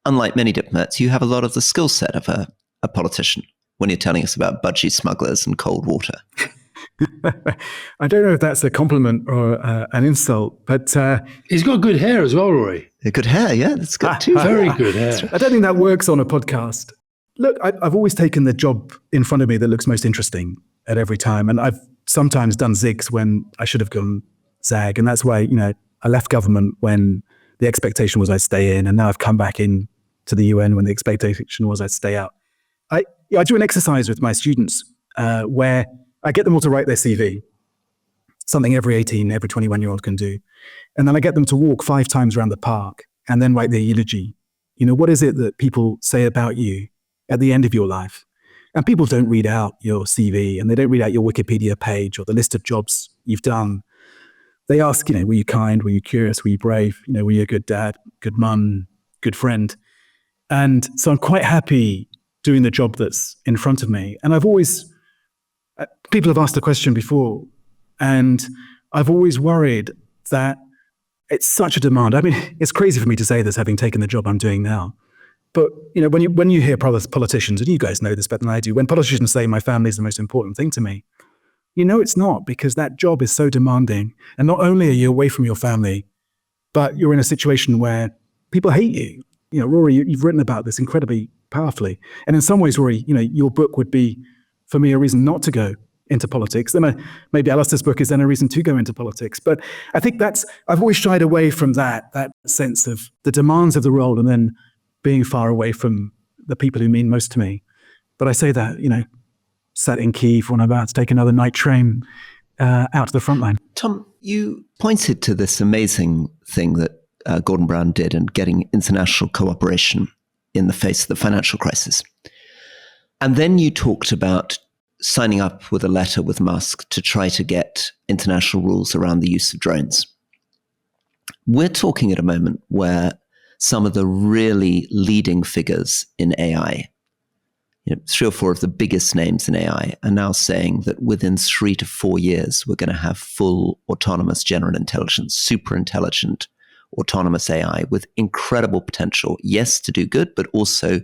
unlike many diplomats, you have a lot of the skill set of a politician when you're telling us about budgie smugglers and cold water. I don't know if that's a compliment or an insult, but... he's got good hair as well, Rory. Good hair, yeah. That's good too. Very good hair. I don't think that works on a podcast. Look, I've always taken the job in front of me that looks most interesting at every time. And I've sometimes done zigs when I should have gone zag. And that's why, I left government when the expectation was I'd stay in. And now I've come back in to the UN when the expectation was I'd stay out. I do an exercise with my students where I get them all to write their CV, something every 21-year-old can do. And then I get them to walk 5 times around the park and then write their eulogy. What is it that people say about you at the end of your life? And people don't read out your CV and they don't read out your Wikipedia page or the list of jobs you've done. They ask, were you kind? Were you curious? Were you brave? Were you a good dad, good mum, good friend? And so I'm quite happy doing the job that's in front of me. And I've always... people have asked the question before, and I've always worried that it's such a demand. I mean, it's crazy for me to say this, having taken the job I'm doing now. But when you hear politicians, and you guys know this better than I do, when politicians say my family is the most important thing to me, it's not, because that job is so demanding. And not only are you away from your family, but you're in a situation where people hate you. Rory, you've written about this incredibly powerfully. And in some ways, Rory, your book would be, for me, a reason not to go into politics. Then maybe Alastair's book is then a reason to go into politics. But I think I've always shied away from that sense of the demands of the role and then being far away from the people who mean most to me. But I say that, sat in Kyiv when I'm about to take another night train out to the front line. Tom, you pointed to this amazing thing that Gordon Brown did in getting international cooperation in the face of the financial crisis. And then you talked about signing up with a letter with Musk to try to get international rules around the use of drones. We're talking at a moment where some of the really leading figures in AI, 3 or 4 of the biggest names in AI, are now saying that within 3 to 4 years, we're going to have full autonomous general intelligence, super intelligent autonomous AI with incredible potential, yes, to do good, but also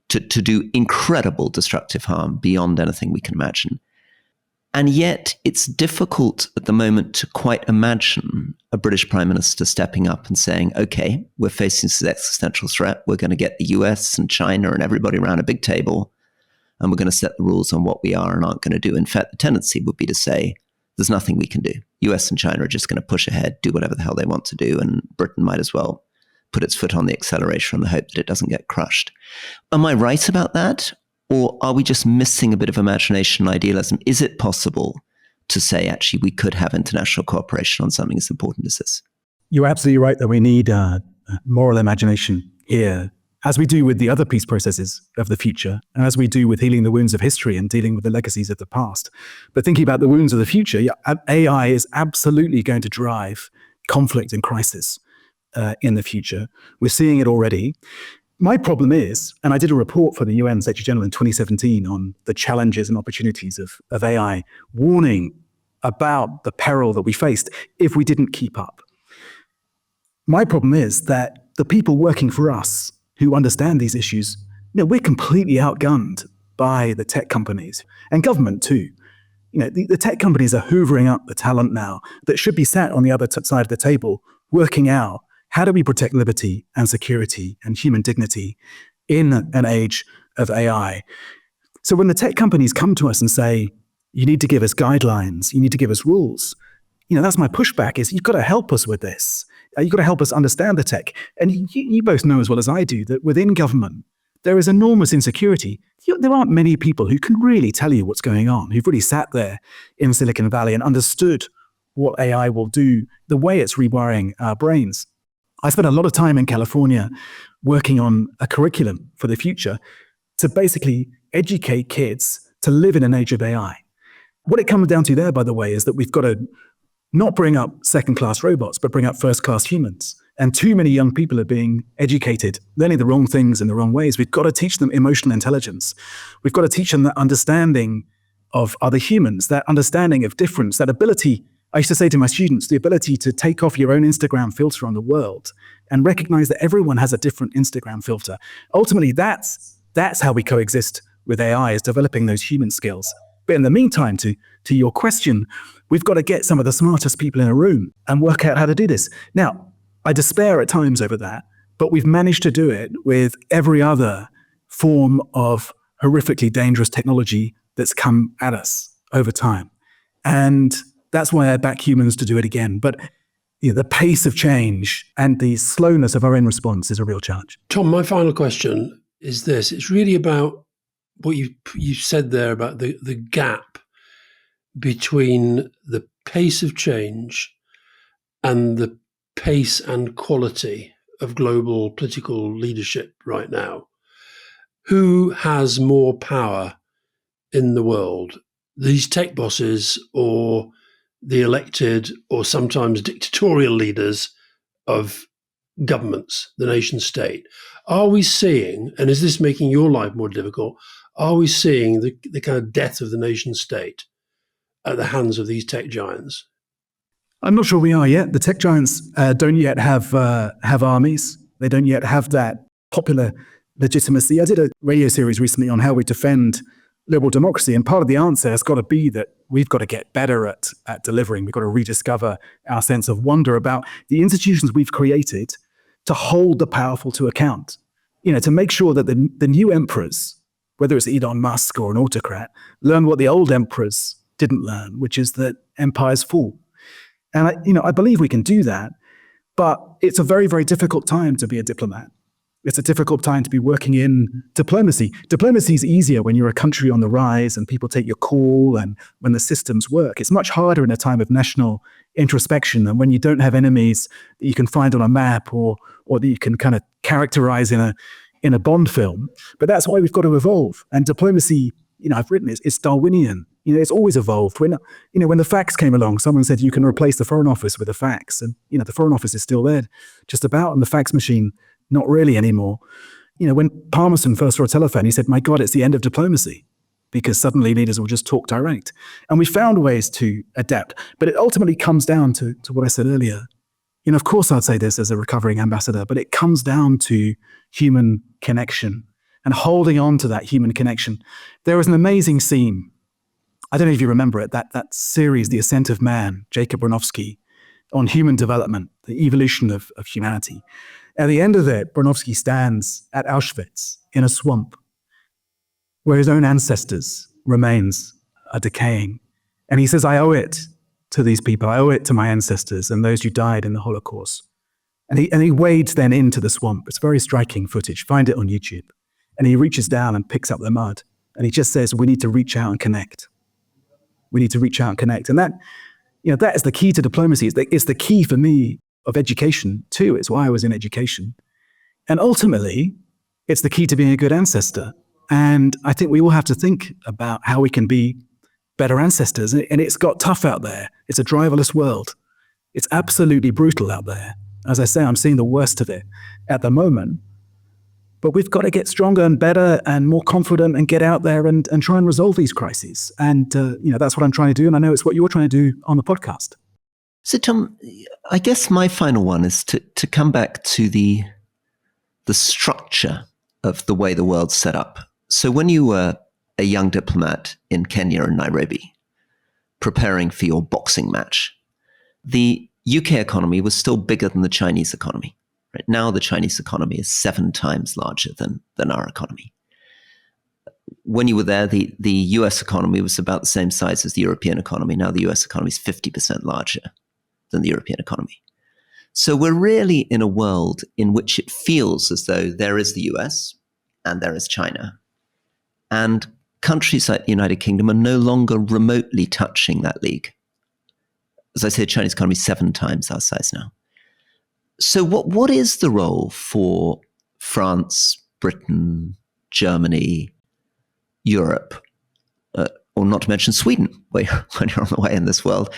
to do incredible destructive harm beyond anything we can imagine. And yet it's difficult at the moment to quite imagine a British Prime Minister stepping up and saying, okay, we're facing this existential threat. We're going to get the US and China and everybody around a big table, and we're going to set the rules on what we are and aren't going to do. In fact, the tendency would be to say, there's nothing we can do. US and China are just going to push ahead, do whatever the hell they want to do, and Britain might as well put its foot on the accelerator in the hope that it doesn't get crushed. Am I right about that? Or are we just missing a bit of imagination and idealism? Is it possible to say, actually, we could have international cooperation on something as important as this? You're absolutely right that we need moral imagination here, as we do with the other peace processes of the future, and as we do with healing the wounds of history and dealing with the legacies of the past. But thinking about the wounds of the future, AI is absolutely going to drive conflict and crisis in the future. We're seeing it already. My problem is, and I did a report for the UN Secretary General in 2017 on the challenges and opportunities of AI, warning about the peril that we faced if we didn't keep up. My problem is that the people working for us who understand these issues, we're completely outgunned by the tech companies and government too. The tech companies are hoovering up the talent now that should be sat on the other side of the table, working out how do we protect liberty and security and human dignity in an age of AI. So when the tech companies come to us and say, you need to give us guidelines, you need to give us rules, that's my pushback is you've got to help us with this. You've got to help us understand the tech. And you both know as well as I do that within government, there is enormous insecurity. There aren't many people who can really tell you what's going on, who've really sat there in Silicon Valley and understood what AI will do, the way it's rewiring our brains. I spent a lot of time in California working on a curriculum for the future to basically educate kids to live in an age of AI. What it comes down to there, by the way, is that we've got to not bring up second-class robots, but bring up first-class humans. And too many young people are being educated, learning the wrong things in the wrong ways. We've got to teach them emotional intelligence. We've got to teach them that understanding of other humans, that understanding of difference, that ability. I used to say to my students, the ability to take off your own Instagram filter on the world and recognize that everyone has a different Instagram filter. Ultimately, that's how we coexist with AI, is developing those human skills. But in the meantime, to your question, we've got to get some of the smartest people in a room and work out how to do this. Now, I despair at times over that, but we've managed to do it with every other form of horrifically dangerous technology that's come at us over time. And that's why I back humans to do it again. But the pace of change and the slowness of our own response is a real challenge. Tom, my final question is this. It's really about what you said there about the gap between the pace of change and the pace and quality of global political leadership right now. Who has more power in the world? These tech bosses or the elected or sometimes dictatorial leaders of governments, the nation state? Are we seeing, and is this making your life more difficult, are we seeing the kind of death of the nation state at the hands of these tech giants? I'm not sure we are yet. The tech giants don't yet have armies. They don't yet have that popular legitimacy. I did a radio series recently on how we defend liberal democracy, and part of the answer has got to be that we've got to get better at delivering. We've got to rediscover our sense of wonder about the institutions we've created to hold the powerful to account. To make sure that the new emperors, whether it's Elon Musk or an autocrat, learn what the old emperors didn't learn, which is that empires fall. And I believe we can do that, but it's a very, very difficult time to be a diplomat. It's a difficult time to be working in diplomacy. Diplomacy is easier when you're a country on the rise and people take your call and when the systems work. It's much harder in a time of national introspection and when you don't have enemies that you can find on a map or that you can kind of characterize in a Bond film. But that's why we've got to evolve. And diplomacy, I've written it's Darwinian. It's always evolved. When the fax came along, someone said you can replace the Foreign Office with a fax. And, the Foreign Office is still there, just about, and the fax machine, not really anymore. When Palmerston first saw a telephone, he said, my God, it's the end of diplomacy, because suddenly leaders will just talk direct. And we found ways to adapt. But it ultimately comes down to what I said earlier. Of course, I'd say this as a recovering ambassador, but it comes down to human connection and holding on to that human connection. There was an amazing scene. I don't know if you remember it, that series, The Ascent of Man, Jacob Bronowski, on human development, the evolution of humanity. At the end of it, Bronowski stands at Auschwitz in a swamp where his own ancestors' remains are decaying. And he says, I owe it to these people. I owe it to my ancestors and those who died in the Holocaust. And he wades then into the swamp. It's very striking footage. Find it on YouTube. And he reaches down and picks up the mud. And he just says, we need to reach out and connect. We need to reach out and connect. And that is the key to diplomacy. It's the key for me of education too. It's why I was in education. And ultimately, it's the key to being a good ancestor. And I think we all have to think about how we can be better ancestors. And it's got tough out there. It's a driverless world. It's absolutely brutal out there. As I say, I'm seeing the worst of it at the moment. But we've got to get stronger and better and more confident and get out there and try and resolve these crises. And, that's what I'm trying to do. And I know it's what you're trying to do on the podcast. So, Tom, I guess my final one is to come back to the structure of the way the world's set up. So when you were a young diplomat in Kenya and Nairobi, preparing for your boxing match, the UK economy was still bigger than the Chinese economy. Right now, the Chinese economy is 7 times larger than our economy. When you were there, the US economy was about the same size as the European economy. Now the US economy is 50% larger than the European economy. So we're really in a world in which it feels as though there is the US and there is China. And countries like the United Kingdom are no longer remotely touching that league. As I say, the Chinese economy is 7 times our size now. So what is the role for France, Britain, Germany, Europe, or not to mention Sweden, when you're on the way in this world?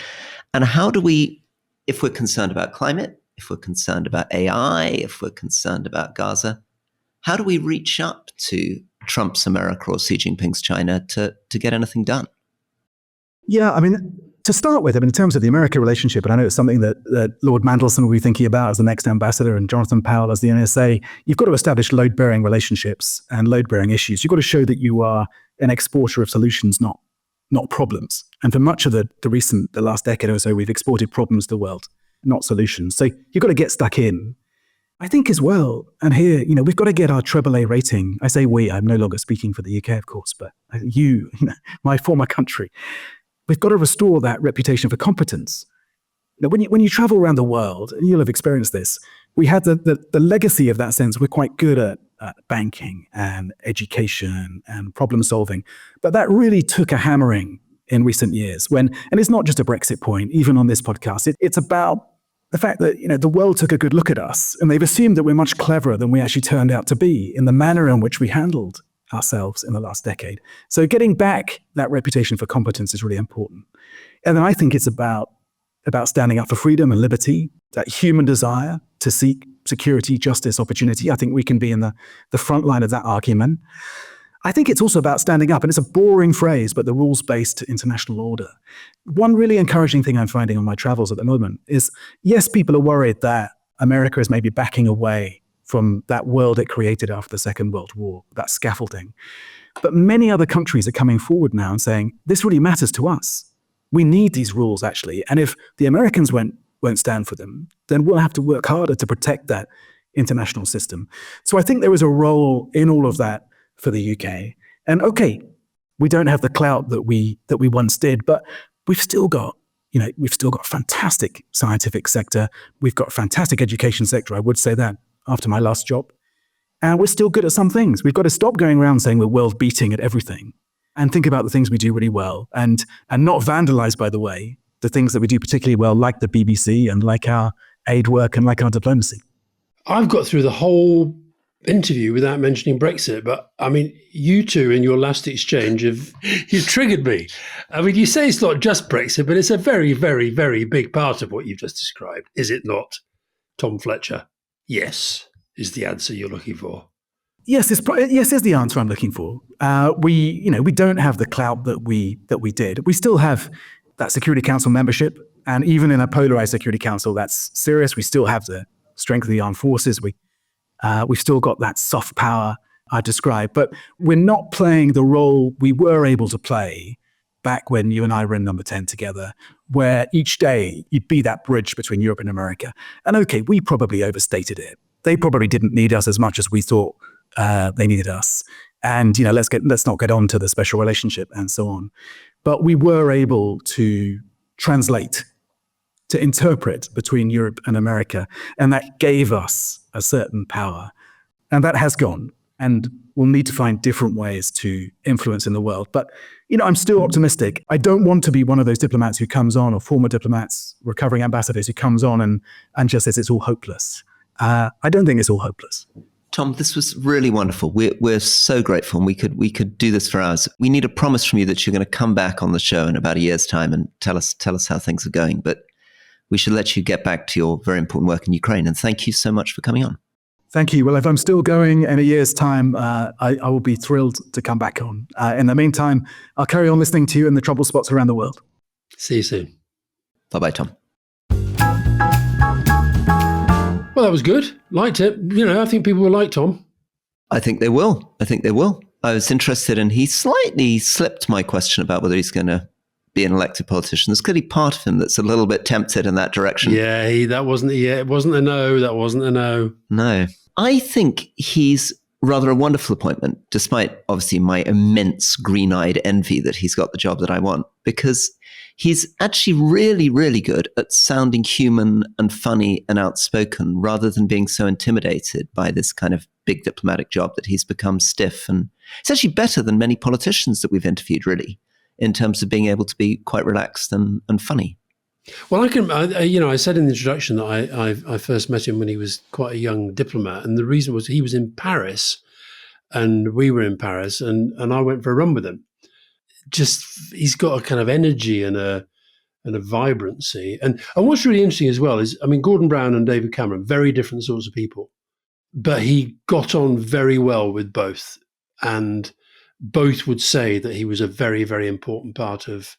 And how do we, if we're concerned about climate, if we're concerned about AI, if we're concerned about Gaza, how do we reach up to Trump's America or Xi Jinping's China to get anything done? Yeah, to start with, in terms of the America relationship, and I know it's something that Lord Mandelson will be thinking about as the next ambassador and Jonathan Powell as the NSA, you've got to establish load-bearing relationships and load-bearing issues. You've got to show that you are an exporter of solutions, not problems. And for much of the last decade or so, we've exported problems to the world, not solutions. So you've got to get stuck in. I think as well, and here, we've got to get our AAA rating. I say we, I'm no longer speaking for the UK, of course, but my former country. We've got to restore that reputation for competence. When you travel around the world, and you'll have experienced this, we had the legacy of that sense. We're quite good at banking and education and problem solving. But that really took a hammering in recent years and it's not just a Brexit point, even on this podcast. It's about the fact that, the world took a good look at us and they've assumed that we're much cleverer than we actually turned out to be in the manner in which we handled ourselves in the last decade. So getting back that reputation for competence is really important. And then I think it's about standing up for freedom and liberty, that human desire to seek security, justice, opportunity. I think we can be in the front line of that argument. I think it's also about standing up, and it's a boring phrase, but the rules-based international order. One really encouraging thing I'm finding on my travels at the moment is, yes, people are worried that America is maybe backing away from that world it created after the Second World War, that scaffolding. But many other countries are coming forward now and saying, this really matters to us. We need these rules, actually. And if the Americans won't stand for them, then we'll have to work harder to protect that international system. So I think there is a role in all of that for the UK. And okay, we don't have the clout that we once did, but we've still got fantastic scientific sector. We've got a fantastic education sector. I would say that after my last job. And we're still good at some things. We've got to stop going around saying we're world beating at everything and think about the things we do really well and not vandalize, by the way, the things that we do particularly well, like the BBC and like our aid work and like our diplomacy. I've got through the whole interview without mentioning Brexit, but you two in your last exchange you've triggered me. You say it's not just Brexit, but it's a very, very, very big part of what you've just described. Is it not, Tom Fletcher? Yes, is the answer you're looking for. Yes, is the answer I'm looking for. We don't have the clout that we did. We still have that Security Council membership, and even in a polarized Security Council, that's serious. We still have the strength of the armed forces. We've still got that soft power I described, but we're not playing the role we were able to play back when you and I were in number 10 together, where each day you'd be that bridge between Europe and America. And okay, we probably overstated it. They probably didn't need us as much as we thought they needed us. And let's not get on to the special relationship and so on. But we were able to translate, to interpret between Europe and America, and that gave us a certain power. And that has gone, and we'll need to find different ways to influence in the world. But, I'm still optimistic. I don't want to be one of those diplomats who comes on, or former diplomats, recovering ambassadors who comes on and just says it's all hopeless. I don't think it's all hopeless. Tom, this was really wonderful. We're so grateful, and we could do this for hours. We need a promise from you that you're going to come back on the show in about a year's time and tell us how things are going. But we should let you get back to your very important work in Ukraine. And thank you so much for coming on. Thank you. Well, if I'm still going in a year's time, I will be thrilled to come back on. In the meantime, I'll carry on listening to you in the trouble spots around the world. See you soon. Bye-bye, Tom. Well, that was good. Liked it. I think people will like Tom. I think they will. I was interested, and he slightly slipped my question about whether he's going to be an elected politician. There's clearly part of him that's a little bit tempted in that direction. Yeah, it wasn't a no. That wasn't a no. No. I think he's rather a wonderful appointment, despite obviously my immense green-eyed envy that he's got the job that I want, because he's actually really, really good at sounding human and funny and outspoken rather than being so intimidated by this kind of big diplomatic job that he's become stiff. And it's actually better than many politicians that we've interviewed, really, in terms of being able to be quite relaxed and funny. Well, I said in the introduction that I first met him when he was quite a young diplomat, and the reason was he was in Paris, and we were in Paris, and I went for a run with him. Just he's got a kind of energy and a vibrancy, and what's really interesting as well is, Gordon Brown and David Cameron, very different sorts of people, but he got on very well with both, and both would say that he was a very, very important part of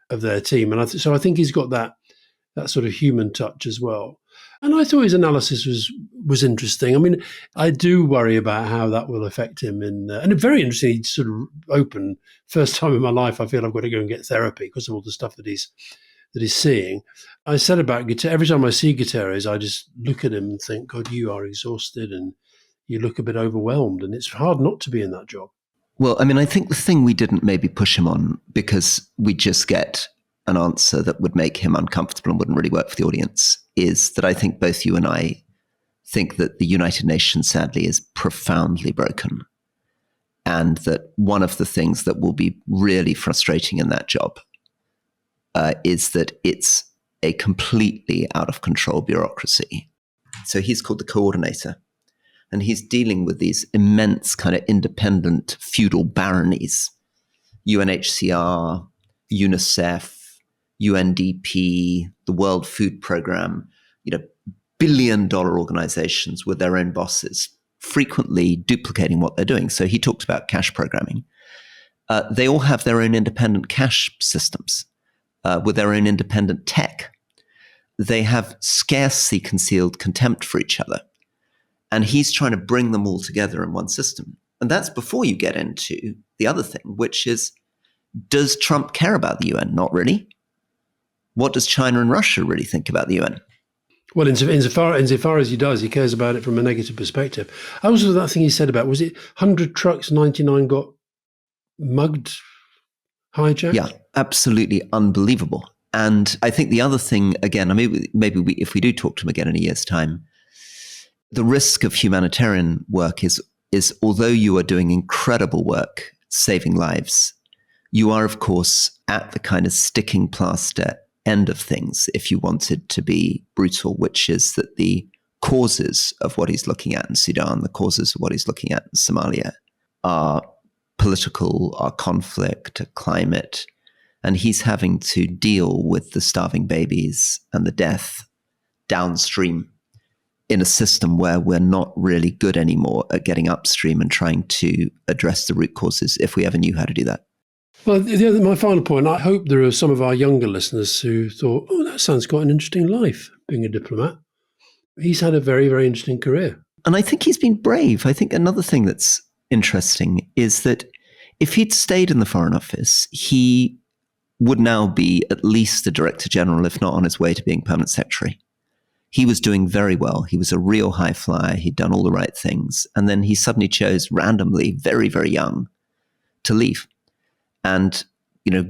their team. And so I think he's got that sort of human touch as well. And I thought his analysis was interesting. I do worry about how that will affect him. And it's very interesting, he's sort of open. First time in my life, I feel I've got to go and get therapy because of all the stuff that he's seeing. I said about Guterres, every time I see Guterres, I just look at him and think, God, you are exhausted and you look a bit overwhelmed. And it's hard not to be in that job. Well, I think the thing we didn't maybe push him on, because we just get an answer that would make him uncomfortable and wouldn't really work for the audience, is that I think both you and I think that the United Nations, sadly, is profoundly broken. And that one of the things that will be really frustrating in that job is that it's a completely out of control bureaucracy. So he's called the coordinator. And he's dealing with these immense kind of independent feudal baronies, UNHCR, UNICEF, UNDP, the World Food Programme, billion-dollar organizations with their own bosses, frequently duplicating what they're doing. So he talked about cash programming. They all have their own independent cash systems with their own independent tech. They have scarcely concealed contempt for each other. And he's trying to bring them all together in one system. And that's before you get into the other thing, which is, does Trump care about the UN? Not really. What does China and Russia really think about the UN? Well, insofar as he does, he cares about it from a negative perspective. Also, that thing he said about, was it 100 trucks, 99 got mugged, hijacked? Yeah, absolutely unbelievable. And I think the other thing, again, maybe if we do talk to him again in a year's time, the risk of humanitarian work is although you are doing incredible work saving lives, you are, of course, at the kind of sticking plaster end of things, if you wanted to be brutal, which is that the causes of what he's looking at in Sudan, the causes of what he's looking at in Somalia are political, are conflict, are climate, and he's having to deal with the starving babies and the death downstream in a system where we're not really good anymore at getting upstream and trying to address the root causes if we ever knew how to do that. Well, my final point, I hope there are some of our younger listeners who thought, that sounds quite an interesting life, being a diplomat. He's had a very, very interesting career. And I think he's been brave. I think another thing that's interesting is that if he'd stayed in the Foreign Office, he would now be at least the Director General, if not on his way to being Permanent Secretary. He was doing very well. He was a real high flyer. He'd done all the right things. And then he suddenly chose randomly, very, very young, to leave and,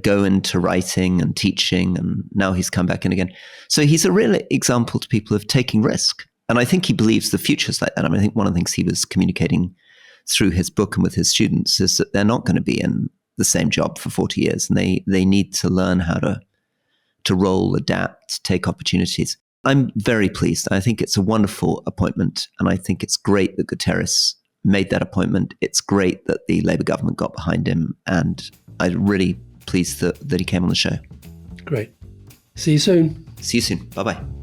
go into writing and teaching. And now he's come back in again. So he's a real example to people of taking risk. And I think he believes the future's like that. I think one of the things he was communicating through his book and with his students is that they're not going to be in the same job for 40 years. And they need to learn how to roll, adapt, take opportunities. I'm very pleased. I think it's a wonderful appointment, and I think it's great that Guterres made that appointment. It's great that the Labour government got behind him, and I'm really pleased that he came on the show. Great. See you soon. See you soon. Bye-bye.